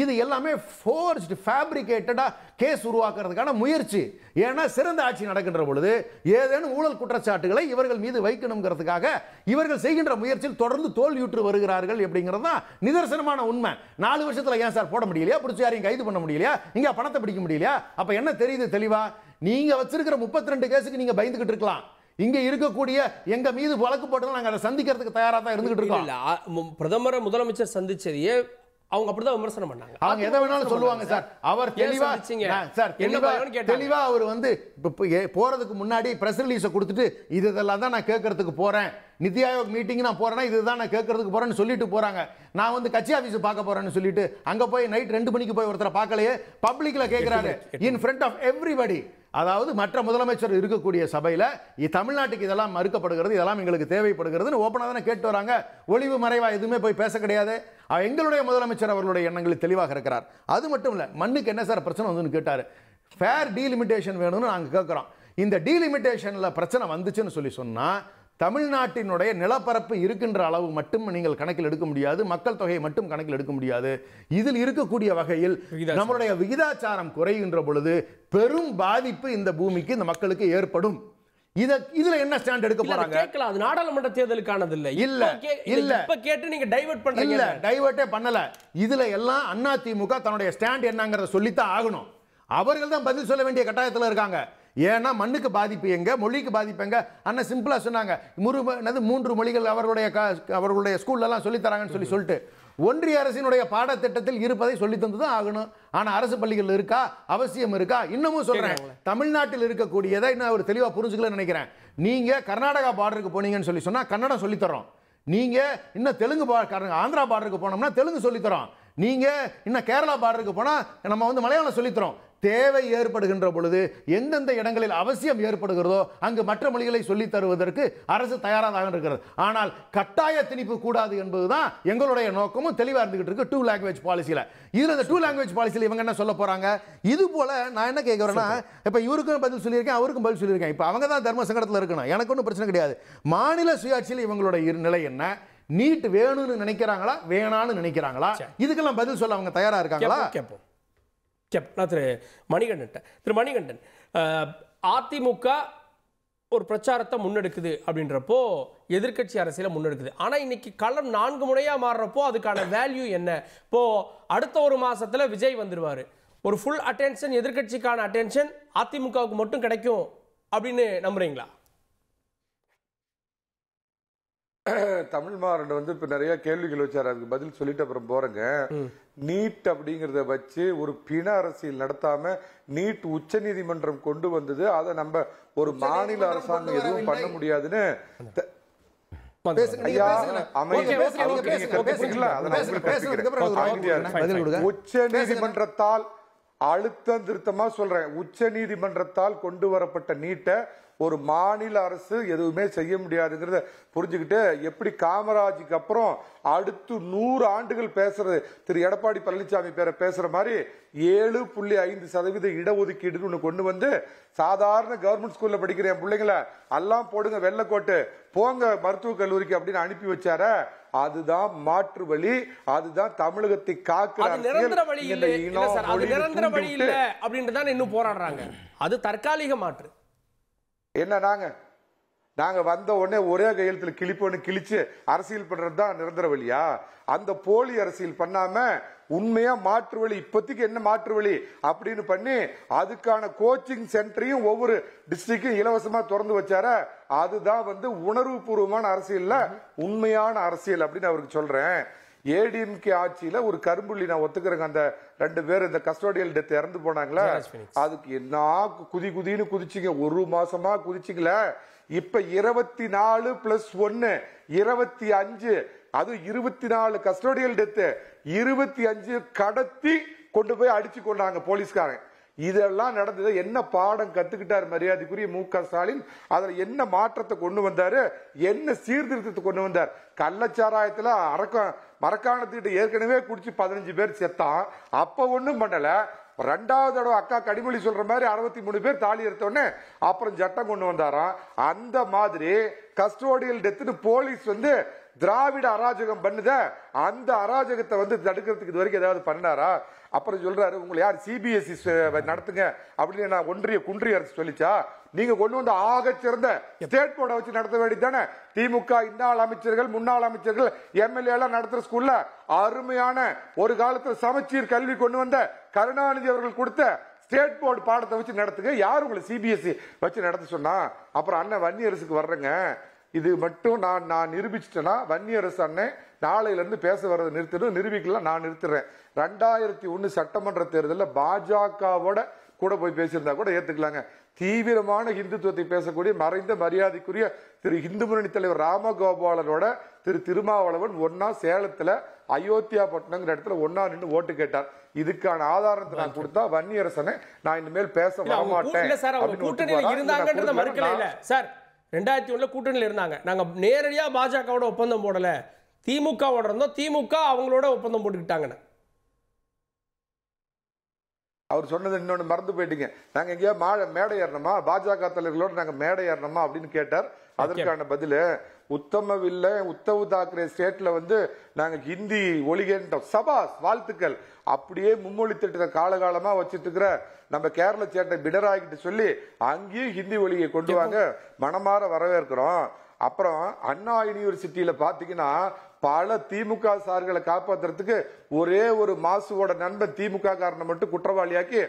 இது எல்லாமே ஃபோர்ஜ்ட் ஃபேப்ரிகேட்டடா கேஸ் உருவாக்குறதுக்கான முயற்சி. ஏன்னா சிறந்த ஆட்சி நடக்கின்ற பொழுது ஏதேனும் ஊழல் குற்றச்சாட்டுகளை இவர்கள் மீது வைக்கணுங்கிறதுக்காக இவர்கள் செய்கின்ற முயற்சியில் தொடர்ந்து தோல்வியுற்று வருகிறார்கள் அப்படிங்கிறது தான் நிதர்சனமான உண்மை. 4 வருஷத்துல ஏன் சார் போட முடியலையா? பிடிச்சி யாரையும் கைது பண்ண முடியலையா? இங்க பணத்தை பிடிக்க முடியலையா? அப்ப என்ன தெரியுது தெளிவா? நீங்க வச்சிருக்கிற 32 கேஸுக்கு நீங்க பயந்துகிட்டு இருக்கலாம். இங்க இருக்கக்கூடிய எங்க மீது வழக்கு போட்டு நாங்க அதை சந்திக்கிறதுக்கு தயாரா தான் இருந்துகிட்டு இருக்கோம். பிரதமர் முதலமைச்சர் சந்திச்சதையே அவங்க அப்படிதான் விமர்சனம் பண்ணாங்க. அவங்க எதை வேணாலும் சொல்லுவாங்க சார். அவர் தெளிவா சார் தெளிவா அவர் வந்து போறதுக்கு முன்னாடி பிரஸ் ரிலீஸை கொடுத்துட்டு இதெல்லாம் தான் நான் கேட்கறதுக்கு போறேன், நிதி ஆயோக் மீட்டிங் நான் போறேன்னா இதுதான் நான் கேட்கறதுக்கு போறேன்னு சொல்லிட்டு போறாங்க. நான் வந்து கட்சி ஆபீஸ் பார்க்க போறேன்னு சொல்லிட்டு அங்க போய் நைட் 2 மணிக்கு போய் ஒருத்தரை பார்க்கலையே, பப்ளிக்ல கேட்கிறாரு இன் ஃப்ரண்ட் ஆஃப் எவ்ரிபடி. அதாவது மற்ற முதலமைச்சர் இருக்கக்கூடிய சபையில தமிழ்நாட்டுக்கு இதெல்லாம் மறுக்கப்படுகிறது, இதெல்லாம் எங்களுக்கு தேவைப்படுகிறதுன்னு ஓப்பனா தானே கேட்டு வராங்க. ஒளிவு மறைவா எதுவுமே போய் பேச கிடையாது. எங்களுடைய முதலமைச்சர் அவர்களுடைய எண்ணங்களில் தெளிவாக இருக்கிறார். அது மட்டும் இல்ல, மண்ணுக்கு என்ன சார் பிரச்சனை வந்து கேட்டாரு. ஃபேர் டீலிமிட்டேஷன் வேணும்னு நாங்க கேட்கிறோம். இந்த டீலிமிட்டேஷன்ல பிரச்சனை வந்துச்சுன்னு சொன்னா தமிழ்நாட்டினுடைய நிலப்பரப்பு இருக்கின்ற அளவு மட்டும் நீங்கள் கணக்கில் எடுக்க முடியாது, மக்கள் தொகையை மட்டும் கணக்கில் எடுக்க முடியாது. இதில் இருக்கக்கூடிய வகையில் நம்மளுடைய விகிதாச்சாரம் குறைகின்ற பொழுது பெரும் பாதிப்பு இந்த பூமிக்கு இந்த மக்களுக்கு ஏற்படும். இதுல என்ன ஸ்டாண்ட் எடுக்க போறாங்க? கேட்கலாம், அது நாடாளுமன்ற தேர்தலுக்கானது இல்ல. இல்ல இப்ப கேட்டு நீங்க டைவர்ட் பண்றீங்க. இல்ல டைவர்ட்டே பண்ணல. இதுல எல்லாம் அதிமுக தன்னுடைய ஸ்டாண்ட் என்னங்கறத சொல்லித்தான் ஆகணும். அவர்கள் தான் பதில் சொல்ல வேண்டிய கட்டாயத்தில் இருக்காங்க. ஏன்னா மண்ணுக்கு பாதிப்பு எங்க, மொழிக்கு பாதிப்பு எங்க? அண்ணன் சிம்பிளா சொன்னாங்க, 3 மொழிகள் அவர்களுடைய ஸ்கூல்ல எல்லாம் சொல்லி தராங்கன்னு சொல்லிட்டு ஒன்றிய அரசினுடைய பாடத்திட்டத்தில் இருப்பதை சொல்லி தந்துதான் ஆகணும். ஆனா அரசு பள்ளிகள் இருக்கா? அவசியம் இருக்கா? இன்னமும் சொல்றேன், தமிழ்நாட்டில் இருக்கக்கூடியதை இன்னும் ஒரு தெளிவா புரிஞ்சுக்கலன்னு நினைக்கிறேன். நீங்க கர்நாடகா பார்டருக்கு போனீங்கன்னு சொன்னா கன்னடம் சொல்லி தரோம். நீங்க இன்னும் தெலுங்கு ஆந்திரா பார்டருக்கு போனோம்னா தெலுங்கு சொல்லி தரோம். நீங்க இன்னும் கேரளா பார்டருக்கு போனா நம்ம வந்து மலையாளம் சொல்லித்தரோம். தேவை ஏற்படுகின்ற பொழுது எந்தெந்த இடங்களில் அவசியம் ஏற்படுகிறதோ அங்கு மற்ற மொழிகளை சொல்லி தருவதற்கு அரசு தயாராக இருக்கிறது. ஆனால் கட்டாய திணிப்பு கூடாது என்பதுதான் எங்களுடைய நோக்கமும் தெளிவா இருந்துகிட்டு இருக்கு 2 லாங்குவேஜ் பாலிசியில. இதுல இந்த 2 லாங்குவேஜ் பாலிசியில இவங்க என்ன சொல்ல போறாங்க? இது போல நான் என்ன கேட்கிறேன்னா, இப்ப இவருக்கும் பதில் சொல்லியிருக்கேன், அவருக்கும் பதில் சொல்லியிருக்கேன். இப்ப அவங்க தான் தர்ம சங்கடத்தில் இருக்கணும், எனக்கு ஒன்றும் பிரச்சனை கிடையாது. மாநில சுயாட்சியில் இவங்களுடைய நிலை என்ன? நீட் வேணும்னு நினைக்கிறாங்களா வேணான்னு நினைக்கிறாங்களா? இதுக்கெல்லாம் பதில் சொல்ல அவங்க தயாரா இருக்காங்களா? திரு மணிகண்டன், அதிமுக ஒரு பிரச்சாரத்தை முன்னெடுக்குது அப்படின்றப்போ எதிர்க்கட்சி அரசியல முன்னெடுக்குது. ஆனா இன்னைக்கு களம் 4 முறையா மாறுறப்போ அதுக்கான வேல்யூ என்ன? இப்போ அடுத்த ஒரு மாசத்துல விஜய் வந்துருவாரு, ஒரு ஃபுல் அட்டென்ஷன், எதிர்க்கட்சிக்கான அட்டென்ஷன் அதிமுகவுக்கு மட்டும் கிடைக்கும் அப்படின்னு நம்புறீங்களா? தமிழ்மாறன் வந்து இப்ப நிறைய கேள்விகள் வச்சாரு, அதுக்கு பதில் சொல்லிட்டு அப்புறம் போறேங்க. நீட் அப்படிங்கறத வச்சு ஒரு பிண அரசியல் நடத்தாம நீட் உச்ச நீதிமன்றம் கொண்டு வந்தது, அதை நம்ம ஒரு மாநில அரசாங்கம் எதுவும் பண்ண உச்ச நீதிமன்றத்தால் அழுத்தம் திருத்தமா சொல்றேன், உச்ச நீதிமன்றத்தால் கொண்டு வரப்பட்ட நீட்டை ஒரு மாநில அரசு எதுவுமே செய்ய முடியாதுங்கிறத புரிஞ்சுக்கிட்டு, எப்படி காமராஜுக்கு அப்புறம் அடுத்து 100 ஆண்டுகள் பேசுறது திரு எடப்பாடி பழனிசாமி பேரை பேசுற மாதிரி 7.5% இடஒதுக்கீடு ஒண்ணு கொண்டு வந்து சாதாரண கவர்மெண்ட் ஸ்கூல்ல படிக்கிற என் பிள்ளைங்களை எல்லாம் போடுங்க வெள்ளக்கோட்டு போங்க மருத்துவக் கல்லூரிக்கு அப்படின்னு அனுப்பி வச்சார. அதுதான் மாற்று வழி, அதுதான் தமிழகத்தை காக்கிற நிரந்தர வழி இல்ல அப்படின்றதான் இன்னும் போராடுறாங்க. அது தற்காலிக மாற்று. என்ன நாங்க வந்த உடனே ஒரே கையெழுத்துல கிழிப்போன்னு கிழிச்சு அரசியல் பண்றதுதான் நிரந்தர வழியா? அந்த போலி அரசியல் பண்ணாம உண்மையா மாற்று வழி, இப்போதைக்கு என்ன மாற்று வழி அப்படின்னு பண்ணி அதுக்கான கோச்சிங் சென்டரையும் ஒவ்வொரு டிஸ்ட்ரிக்டும் இலவசமா திறந்து வச்சார. அதுதான் வந்து உணர்வு பூர்வமான அரசியல்ல உண்மையான அரசியல் அப்படின்னு அவருக்கு சொல்றேன். ஏடிஎம்கே ஆட்சியில ஒரு கரும்புள்ளி நான் ஒத்துக்கிறேங்க, அந்த 2 பேர் இந்த கஸ்டோடியல் டெத் இறந்து போனாங்களே, அதுக்கு என்ன குதின்னு குதிச்சிங்க, ஒரு மாசமா குதிச்சிங்களே. இப்ப 24 + 1 25, அது 24 கஸ்டோடியல் டெத், 25 கடத்தி கொண்டு போய் அடிச்சு கொண்டாங்க போலீஸ்காரன். இதெல்லாம் நடந்தது. என்ன பாடம் கத்துக்கிட்டார் மரியாதைக்குரிய மு.க. ஸ்டாலின்? அதுல என்ன மாற்றத்தை கொண்டு வந்தாரு, என்ன சீர்திருத்தத்தை கொண்டு வந்தார்? கள்ளச்சாராயத்துல மரக்காணத்துக்கிட்ட ஏற்கனவே குடிச்சு 15 பேர் செத்தான், அப்ப ஒண்ணும் பண்ணல. 2வது தடவை அக்கா கனிமொழி சொல்ற மாதிரி 63 பேர் தாலி எடுத்தோடனே அப்புறம் சட்டம் கொண்டு வந்தாராம். அந்த மாதிரி கஸ்டோடியல் டெத்துன்னு போலீஸ் வந்து திராவிட அராஜகம் பண்ணுத, அந்த அராஜகத்தை வந்து தடுக்கிறதுக்கு இது வரைக்கும் ஏதாவது பண்ணாரா? அப்புறம் சொல்றாரு, உங்களை யார் சிபிஎஸ்இ நடத்துங்க அப்படின்னு நான் குன்றிய அரசு சொல்லிச்சா? நீங்க கொண்டு வந்த ஆக சிறந்த ஸ்டேட் போர்டை வச்சு நடத்த வேண்டியதானே? திமுக இன்னாள் அமைச்சர்கள் முன்னாள் அமைச்சர்கள் எம்எல்ஏ எல்லாம் நடத்துற ஸ்கூல்ல அருமையான ஒரு காலத்துல சமச்சீர் கல்வி கொண்டு வந்த கருணாநிதி அவர்கள் கொடுத்த ஸ்டேட் போர்டு பாடத்தை வச்சு நடத்துங்க. யார் உங்களை சிபிஎஸ்இ வச்சு நடத்த சொன்னா? அப்புறம் அண்ணன் வன்னியரசுக்கு வர்றேங்க, இது மட்டும் நான் நிரூபிச்சிட்டேன்னா வன்னியரசு அண்ணன் நாளையில இருந்து பேச வர்றதை நிரூபிக்கலாம், நான் நிறுத்துறேன். 2001 சட்டமன்ற தேர்தலில் பாஜகவோட கூட போய் பேசியிருந்தா கூட ஏத்துக்கலாங்க. தீவிரமான இந்துத்துவத்தை பேசக்கூடிய மறைந்த மரியாதைக்குரிய திரு இந்து முன்னணி தலைவர் ராமகோபாலனோட திரு திருமாவளவன் ஒன்னா சேலத்துல அயோத்தியா பட்டினங்கிற இடத்துல ஒன்னா நின்று ஓட்டு கேட்டார். இதுக்கான ஆதாரத்தை நான் கொடுத்தா வன்னியரசனை நான் இனிமேல் பேச வரமாட்டேன். 2001 கூட்டணியில் இருந்தாங்க, நாங்க நேரடியா பாஜகவோட ஒப்பந்தம் போடல, திமுகவோட இருந்தோம், திமுக அவங்களோட ஒப்பந்தம் போட்டுக்கிட்டாங்க. அவர் சொன்னது இன்னொன்னு மறந்து போயிட்டீங்க, நாங்க எங்கேயா மேடை ஏறணுமா, பாஜக தலைவர்களோட நாங்க மேடை ஏறணுமா அப்படின்னு கேட்டார். அதற்கான பதில், உத்தவ் தாக்கரே ஸ்டேட்ல வந்து நாங்க ஹிந்தி ஒழிகின்றோம், சபாஸ் வாழ்த்துக்கள். அப்படியே மும்மொழி திட்டத்தை காலகாலமா வச்சிட்டு இருக்கிற நம்ம கேரள சேட்டை பிடராகிட்டு சொல்லி அங்கேயும் ஹிந்தி ஒழியை கொண்டு வாங்க, மனமாற வரவேற்கிறோம். அப்புறம் அண்ணா யூனிவர்சிட்டியில பாத்தீங்கன்னா பல திமுக சார்களை காப்பாத்துறதுக்கு ஒரே ஒரு மாசுவோட நண்பன் திமுக காரனை மட்டும் குற்றவாளியாக்கி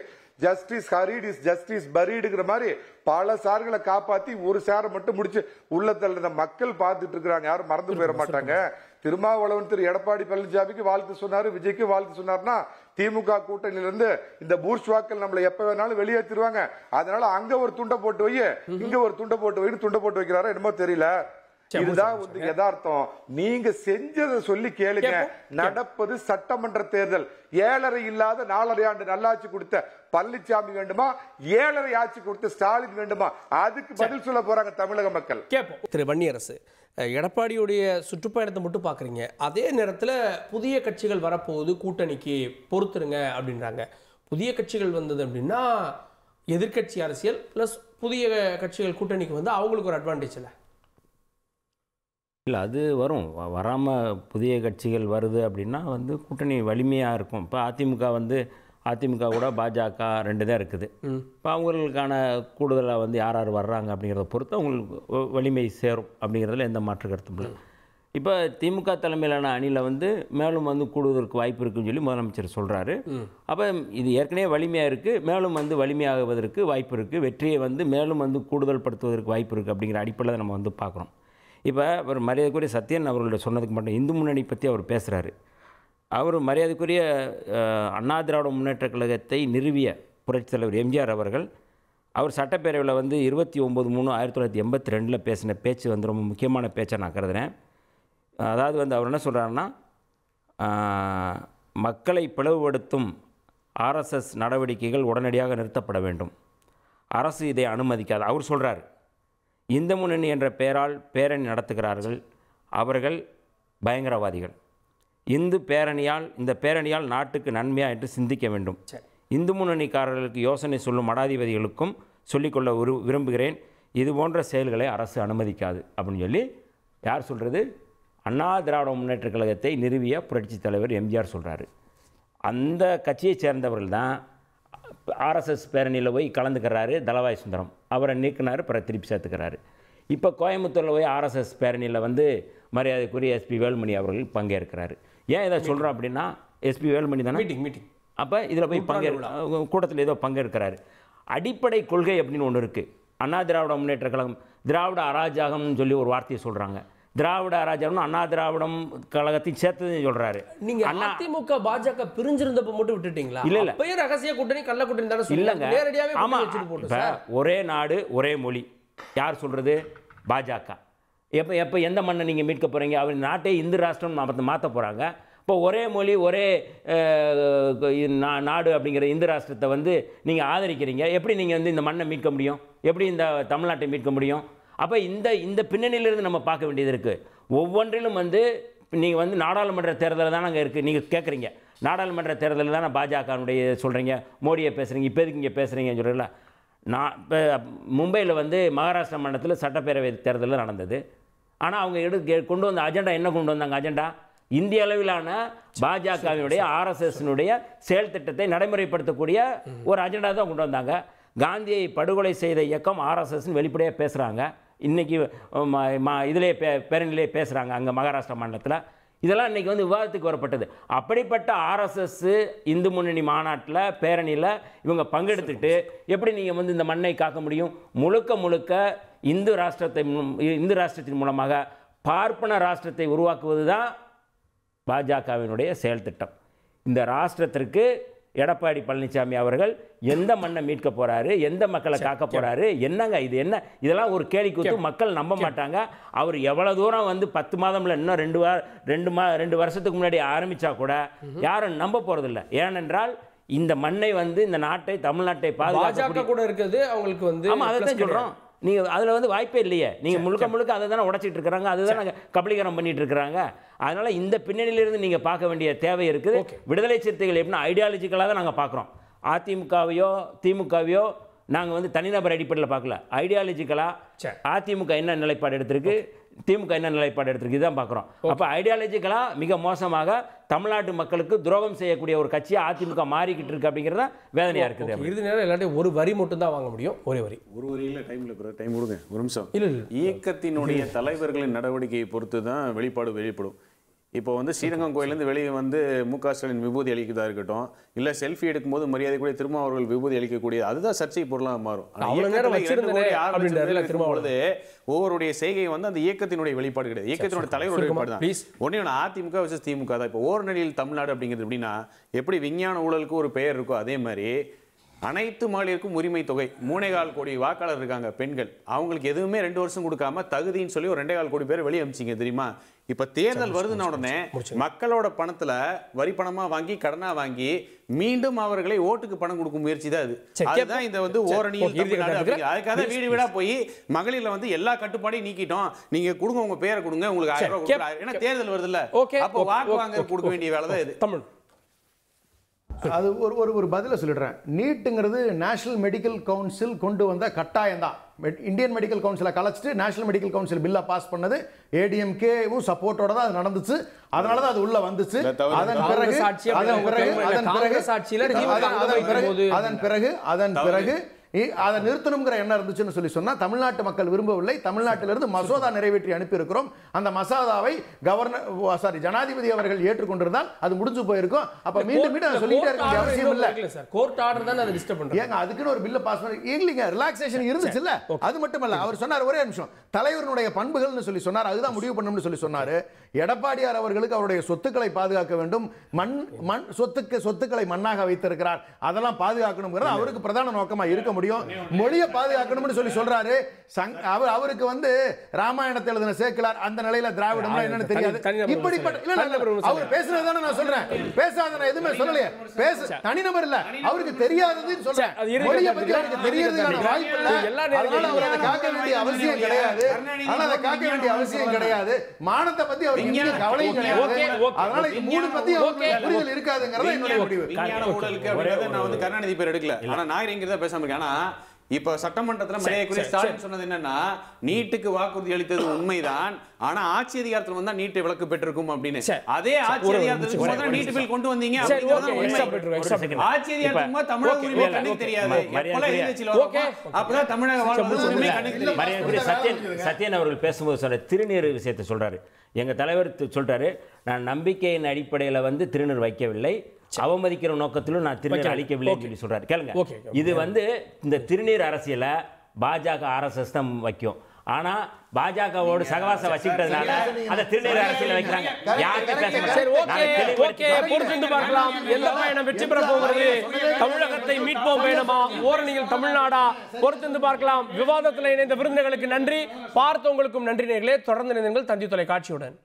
ஜஸ்டிஸ் ஹரீட் இஸ் ஜஸ்டிஸ் பரீடுங்கிற மாதிரி பல சார்களை காப்பாத்தி ஒரு சாரை மட்டும் முடிச்சு உள்ள தள்ளுற மக்கள் பார்த்துட்டு இருக்கிறாங்க, யாரும் மறந்து போயிட மாட்டாங்க. திருமாவளவன் திரு எடப்பாடி பழனிசாமிக்கு வாழ்த்து சொன்னாரு, விஜய்க்கு வாழ்த்து சொன்னார்னா திமுக கூட்டணியில இருந்து இந்த பூர்ஷ்வாக்கள் நம்மளை எப்ப வேணாலும் வெளியேற்றிடுவாங்க, அதனால அங்க ஒரு துண்டை போட்டு வை, இங்க ஒரு துண்டை போட்டு வைன்னு துண்டை போட்டு வைக்கிறாரோ என்னமோ தெரியல. இதுதான் வந்து யதார்த்தம். நீங்க செஞ்சதை சொல்லி கேளுங்க. நடப்பது சட்டமன்ற தேர்தல். 7.5 இல்லாத 4.5 ஆண்டு நல்லாட்சி கொடுத்த பழனிசாமி வேண்டுமா, 7.5 ஆட்சி கொடுத்த ஸ்டாலின் வேண்டுமா? அதுக்கு பதில் சொல்ல போறாங்க தமிழக மக்கள். கேட்போம். திரு வன்னியரசு, எடப்பாடியுடைய சுற்றுப்பயணத்தை மட்டும் பார்க்குறீங்க, அதே நேரத்தில் புதிய கட்சிகள் வரப்போகுது, கூட்டணிக்கு பொறுத்துருங்க அப்படின்றாங்க. புதிய கட்சிகள் வந்தது அப்படின்னா எதிர்கட்சி அரசியல் ப்ளஸ் புதிய கட்சிகள் கூட்டணிக்கு வந்து அவங்களுக்கு ஒரு அட்வான்டேஜ் இல்லை? இல்லை, அது வரும். வராமல் புதிய கட்சிகள் வருது அப்படின்னா வந்து கூட்டணி வலிமையாக இருக்கும். இப்போ அதிமுக கூட பாஜக 2 தான் இருக்குது. இப்போ அவங்களுக்கான கூடுதலாக வந்து யார் யார் வர்றாங்க அப்படிங்கிறத பொறுத்து அவங்களுக்கு வலிமை சேரும் அப்படிங்கிறதுல எந்த மாற்று கருத்தும் இல்லை. இப்போ திமுக தலைமையிலான அணியில் வந்து மேலும் வந்து கூடுவதற்கு வாய்ப்பு இருக்குன்னு சொல்லி முதலமைச்சர் சொல்கிறாரு. அப்போ இது ஏற்கனவே வலிமையாக இருக்குது, மேலும் வந்து வலிமையாகுவதற்கு வாய்ப்பு இருக்குது, வெற்றியை வந்து மேலும் வந்து கூடுதல் படுத்துவதற்கு வாய்ப்பு இருக்குது அப்படிங்கிற அடிப்படையில் நம்ம வந்து பார்க்குறோம். இப்போ அவர் மரியாதைக்குரிய சத்யன் அவர்களோட சொன்னதுக்கு மட்டும் இந்து முன்னணி பற்றி அவர் பேசுகிறாரு. அவர் மரியாதைக்குரிய அண்ணா திராவிட முன்னேற்ற கழகத்தை நிறுவிய புரட்சித் தலைவர் எம்ஜிஆர் அவர்கள் அவர் சட்டப்பேரவையில் வந்து 29/3/1982 பேசின பேச்சு வந்து ரொம்ப முக்கியமான பேச்சை நான் கருதுகிறேன். அதாவது வந்து அவர் என்ன சொல்கிறாருன்னா, மக்களை பிளவுபடுத்தும் ஆர்எஸ்எஸ் நடவடிக்கைகள் உடனடியாக நிறுத்தப்பட வேண்டும், அரசு இதை அனுமதிக்காது. அவர் சொல்கிறார், இந்து முன்னணி என்ற பெயரால் பேரணி நடத்துகிறார்கள், அவர்கள் பயங்கரவாதிகள். இந்த பேரணியால் நாட்டுக்கு நன்மையா என்று சிந்திக்க வேண்டும். இந்து முன்னணிக்காரர்களுக்கு யோசனை சொல்லும் மடாதிபதிகளுக்கும் சொல்லிக்கொள்ள விரும்புகிறேன், இது போன்ற செயல்களை அரசு அனுமதிக்காது அப்படின்னு சொல்லி யார் சொல்கிறது? அண்ணா திராவிட முன்னேற்ற கழகத்தை நிறுவிய புரட்சித் தலைவர் எம்ஜிஆர் சொல்கிறாரு. அந்த கட்சியை சேர்ந்தவர்கள் தான் ஆர்எஸ்எஸ் பேரணியில் போய் கலந்துக்கிறாரு. தளவாய் சுந்தரம் அவரை நீக்கினார், பிறகு திருப்பி சேர்த்துக்கிறாரு. இப்போ கோயம்புத்தூரில் போய் ஆர்எஸ்எஸ் பேரணியில் வந்து மரியாதைக்குரிய எஸ்பி வேலுமணி அவர்கள் பங்கேற்கிறாரு. ஏன் இதை சொல்கிறோம் அப்படின்னா, எஸ்பி வேலுமணி தானே மீட்டிங் அப்போ இதில் போய் கூட்டத்தில் ஏதோ பங்கேற்கிறாரு. அடிப்படை கொள்கை அப்படின்னு ஒன்று இருக்குது. அண்ணா திராவிட முன்னேற்ற கழகம் திராவிட அராஜகம்னு சொல்லி ஒரு வார்த்தையை சொல்கிறாங்க. திராவிட அராஜகம் அண்ணா திராவிடம் கழகத்தையும் சேர்த்து சொல்றாரு. நீங்க அதிமுக பாஜக பிரிஞ்சிருந்தப்ப மட்டும் விட்டுட்டீங்களா? இல்ல பெரிய ரகசிய கூட்டணி கள்ள கூட்டணி தான சொல்லுங்க. நேரடியாவே ஆமா, ஒரே நாடு ஒரே மொழி யார் சொல்றது? பாஜக. எப்ப எந்த மண்ணை நீங்க மீட்க போறீங்க? அவர் நாட்டை இந்து ராஷ்டிரம் மாற்ற போறாங்க. இப்போ ஒரே மொழி ஒரே நாடு அப்படிங்கிற இந்து ராஷ்டிரத்தை வந்து நீங்க ஆதரிக்கிறீங்க. எப்படி நீங்க வந்து இந்த மண்ணை மீட்க முடியும்? எப்படி இந்த தமிழ்நாட்டை மீட்க முடியும்? அப்போ இந்த பின்னணியிலிருந்து நம்ம பார்க்க வேண்டியது இருக்குது. ஒவ்வொன்றிலும் வந்து நீங்கள் வந்து நாடாளுமன்ற தேர்தலில் தான் நாங்கள் இருக்குது. நீங்கள் கேட்குறீங்க நாடாளுமன்ற தேர்தலில் தான் பாஜகனுடைய சொல்கிறீங்க, மோடியை பேசுகிறீங்க, இப்போ எதுக்கு இங்கே பேசுகிறீங்கன்னு சொல்கிறீங்களா? நான் இப்போ மும்பையில் வந்து மகாராஷ்டிரா மாநிலத்தில் சட்டப்பேரவை தேர்தலில் நடந்தது. ஆனால் அவங்க கொண்டு வந்த அஜெண்டா என்ன கொண்டு வந்தாங்க? அஜெண்டா இந்திய அளவிலான பாஜகவினுடைய ஆர்எஸ்எஸ்னுடைய செயல் திட்டத்தை நடைமுறைப்படுத்தக்கூடிய ஒரு அஜெண்டா தான் கொண்டு வந்தாங்க. காந்தியை படுகொலை செய்த இயக்கம் ஆர்எஸ்எஸ்ன்னு வெளிப்படையாக பேசுகிறாங்க. இன்றைக்கி இதிலே பேரணியிலே பேசுகிறாங்க அங்கே மகாராஷ்டிரா மாநிலத்தில். இதெல்லாம் இன்றைக்கி வந்து விவாதத்துக்கு வரப்பட்டது. அப்படிப்பட்ட ஆர்எஸ்எஸ் இந்து முன்னணி மாநாட்டில் பேரணியில் இவங்க பங்கெடுத்துட்டு எப்படி நீங்கள் வந்து இந்த மண்ணை காக்க முடியும்? முழுக்க இந்து ராஷ்டிரத்தின் மூலமாக பார்ப்பன ராஷ்டிரத்தை உருவாக்குவது தான் பாஜகவினுடைய செயல் திட்டம். இந்த ராஷ்டிரத்திற்கு எடப்பாடி பழனிசாமி அவர்கள் எந்த மண்ணை மீட்க போறாரு, எந்த மக்களை காக்க போறாரு, என்னங்க இது? என்ன இதெல்லாம் ஒரு கேலி கூத்து. மக்கள் நம்ப மாட்டாங்க. அவர் எவ்வளவு தூரம் வந்து 10 மாதம்ல இன்னும் 2 வருஷத்துக்கு முன்னாடி ஆரம்பிச்சா கூட யாரும் நம்ப போறதில்லை. ஏனென்றால் இந்த மண்ணை வந்து இந்த நாட்டை தமிழ்நாட்டை பாதுகாக்க கூட இருக்குது அவங்களுக்கு வந்து. ஆமா, அதை தான் சொல்றோம். நீங்கள் அதில் வந்து வாய்ப்பே இல்லையே. நீங்கள் முழுக்க அதை தானே உடைச்சிட்டு இருக்கிறாங்க, அதுதான் நாங்கள் கபலீகரம் பண்ணிட்டு இருக்கிறாங்க. அதனால் இந்த பின்னணியிலிருந்து நீங்கள் பார்க்க வேண்டிய தேவை இருக்குது. விடுதலை சிறுத்தைகள் எப்படின்னா ஐடியாலஜிக்கலாக தான் நாங்கள் பார்க்குறோம். அதிமுகவையோ திமுகவையோ நாங்கள் வந்து தனிநபர் அடிப்படையில் பார்க்கல. ஐடியாலஜிக்கலாக அதிமுக என்ன நிலைப்பாடு எடுத்திருக்கு, திமுக என்ன நிலைப்பாடு எடுத்திருக்கு, இதுதான் பார்க்குறோம். அப்போ ஐடியாலஜிக்கலாக மிக மோசமாக தமிழ்நாட்டு மக்களுக்கு துரோகம் செய்யக்கூடிய ஒரு கட்சியாக அதிமுக மாறிக்கிட்டு இருக்கு அப்படிங்கிறத வேதனையாக இருக்குது. இறுதி நேரம் எல்லாத்தையும் ஒரு வரி மட்டும் தான் வாங்க முடியும். ஒரு வரியில் டைம் கொடுங்க. ஒரு நிமிஷம். இயக்கத்தினுடைய தலைவர்களின் நடவடிக்கையை பொறுத்து தான் வெளிப்படும். இப்போ வந்து ஸ்ரீரங்கம் கோயிலேருந்து வெளியே வந்து மு.க. ஸ்டாலின் விபூதி அளிக்கிறதா இருக்கட்டும், இல்லை செல்ஃபி எடுக்கும்போது மரியாதைக்குரிய திருமாவர்கள் விபூதி அளிக்கக்கூடிய, அதுதான் சர்ச்சை பொருளாக மாறும். பொழுது ஒவ்வொருடைய செய்கை வந்து அந்த இயக்கத்தினுடைய வெளிப்பாடு கிடையாது, இயக்கத்தினுடைய தலைவருடைய வெளிப்பாடு தான். ஒன்னே அதிமுக வர்சஸ் திமுக தான். இப்போ ஓர் நிலையில் தமிழ்நாடு அப்படிங்கிறது எப்படின்னா, எப்படி விஞ்ஞான ஊழலுக்கு ஒரு பெயர் இருக்கோ அதே மாதிரி அனைத்து மகளிருக்கும் உரிமை தொகை 3.25 கோடி வாக்காளர் இருக்காங்க பெண்கள், அவங்களுக்கு எதுவுமே 2 வருஷம் கொடுக்காம தகுதின்னு சொல்லி ஒரு 2.25 கோடி பேர் வெளியே அமிச்சிங்க தெரியுமா? இப்ப தேர்தல் வருதுன உடனே மக்களோட பணத்துல வரி பணமா வாங்கி கடனா வாங்கி மீண்டும் அவர்களை ஓட்டுக்கு பணம் கொடுக்கும் முயற்சி தான் அது. அதுதான் இந்த வந்து ஓரணியில் தமிழ்நாடு அப்படிங்கிற. அதுக்காக வீடு வீடா போய் மகளிர்ல வந்து எல்லா கட்டுப்பாடையும் நீக்கிட்டோம், நீங்க கொடுங்க உங்க பேரை கொடுங்க உங்களுக்கு 1000 ரூபாய் கொடுக்குறாரு, ஏன்னா தேர்தல் வருது இல்ல, அப்போ வாக்கு வாங்க கொடுக்க வேண்டிய வேலை தான் இது. தமிழ் அது ஒரு பதில சொல்லிடுறேன். நீட்டுங்கிறது நேஷனல் மெடிக்கல் கவுன்சில் கொண்டு வந்த கட்டாயம் தான். இந்தியன் மெடிக்கல் கவுன்சிலை கலைச்சிட்டு நேஷனல் மெடிக்கல் கவுன்சில் பில்லை பாஸ் பண்ணது ஏடிஎம்கேவும் சப்போர்ட்டோட தான் அது நடந்துச்சு. அதனால தான் அது உள்ள வந்துச்சு. அதன் பிறகு அதை நிறுத்தணுங்கிற எண்ணம் இருந்துச்சுன்னு சொல்லி சொன்னா தமிழ்நாட்டு மக்கள் விரும்பவில்லை. தமிழ்நாட்டிலிருந்து மசோதா நிறைவேற்றி அனுப்பி இருக்கிறோம். அந்த மசோதாவை ஜனாதிபதி அவர்கள் ஏற்றுக்கொண்டிருந்தால் அது முடிஞ்சு போயிருக்கும். அப்ப மீண்டும் மீண்டும் சொல்லிட்டே இருக்க அவசியம் இல்ல. கோர்ட் ஆர்டர் தான் அதை டிஸ்டர்ப் பண்றாங்க. ஏங்க அதுக்குன்னு ஒரு பில்ல பாஸ் பண்ணி இல்லீங்க, ரிலாக்சேஷன் இருந்துச்சு இல்ல. அது மட்டுமல்ல, அவர் சொன்னார் ஒரே நிமிஷம், தலைவருடைய பண்புகள்னு சொல்லி சொன்னார், அதுதான் முடிவு பண்ணணும்னு சொல்லி சொன்னாரு. எடப்பாடியார் அவர்களுக்கு அவருடைய சொத்துக்களை பாதுகாக்க வேண்டும், சொத்துக்களை மண்ணாக வைத்திருக்கிறார், அதெல்லாம் பாதுகாக்கணும்ங்கிறது அவருக்கு பிரதான நோக்கமா இருக்க முடியும். மொழியை பாதுகாக்கணும்னு சொல்லி சொல்றாரு. அவருக்கு வந்து ராமாயணத்தை எழுதின சேக்கிலார் அந்த நிலையில திராவிடம் என்னன்னு தெரியாது. இப்படிப்பட்ட அவர் பேசுறதுதானே நான் சொல்றேன், பேசாத நான் எதுவுமே சொல்லலையே. தனிநபர் இல்ல, அவருக்கு தெரியாததுன்னு சொல்றேன். மொழியை பத்தி அவருக்கு தெரியறதுக்கான வாய்ப்பு இல்ல. அதனால அவர் அதை காக்க வேண்டிய அவசியம் கிடையாது. மானத்தை பத்தி அவருக்கு கவலையும் கிடையாது. அதனால இது மூணு பத்தி அவருக்கு புரிதல் இருக்காதுங்கிறது என்னுடைய முடிவு. விஞ்ஞான ஊழலுக்கு அப்படிங்கிறத நான் வந்து கருணாநிதி பேர் எடுக்கல, ஆனா நாகரிகங்கிறத பேசாம இருக்கேன். ஆனா இப்ப சட்டமன்றத்தில் மரியாதைக்குரிய ஸ்டாலின் சொன்னது என்னன்னா, நீட்டுக்கு வாக்குறுதி அளித்தது உண்மைதான், ஆனா ஆட்சி அதிகாரத்தில் வந்தா நீட்டை விலக்கு பெற்றிருக்கும் அப்படின்னு. அதே ஆட்சி அதிகாரத்துக்கு நீட் பில் கொண்டு வந்தீங்க, ஆட்சி அதிகாரத்துக்கு தமிழக உரிமை கண்ணுக்கு தெரியாது, அப்பதான் தமிழக உரிமை கண்ணுக்கு தெரியும். சத்யன் அவர்கள் பேசும்போது சொல்ற திருநீர் விஷயத்தை சொல்றாரு. எங்க தலைவர் சொல்றாரு, நான் நம்பிக்கையின் அடிப்படையில் வந்து திருநீர் வைக்கவில்லை, அவமதிக்கிற நோக்கத்திலும் நான் திருநீர் அளிக்கவில்லை சொல்லி சொல்றாரு. கேளுங்க, இது வந்து இந்த திருநீர் அரசியல பாஜக RSS தான் வைக்கும். ஆனா பாஜகவோடு சகவாசம் வச்சுக்கிட்டதுனால அந்த திருநீர் அரசியல வைக்கிறாங்க. பொறுத்திருந்து பார்க்கலாம் எந்த பயணம் வெற்றி பெற போகிறது. தமிழகத்தை மீட்போம் பயணமா, ஓரணியில் தமிழ்நாடா, பொறுத்திருந்து பார்க்கலாம். விவாதத்தில் இணைந்த விருந்தினர்களுக்கு நன்றி, பார்த்தவங்களுக்கும் நன்றி நேயர்களே. தொடர்ந்து இணைந்தீர்கள் தந்தி தொலைக்காட்சியுடன்.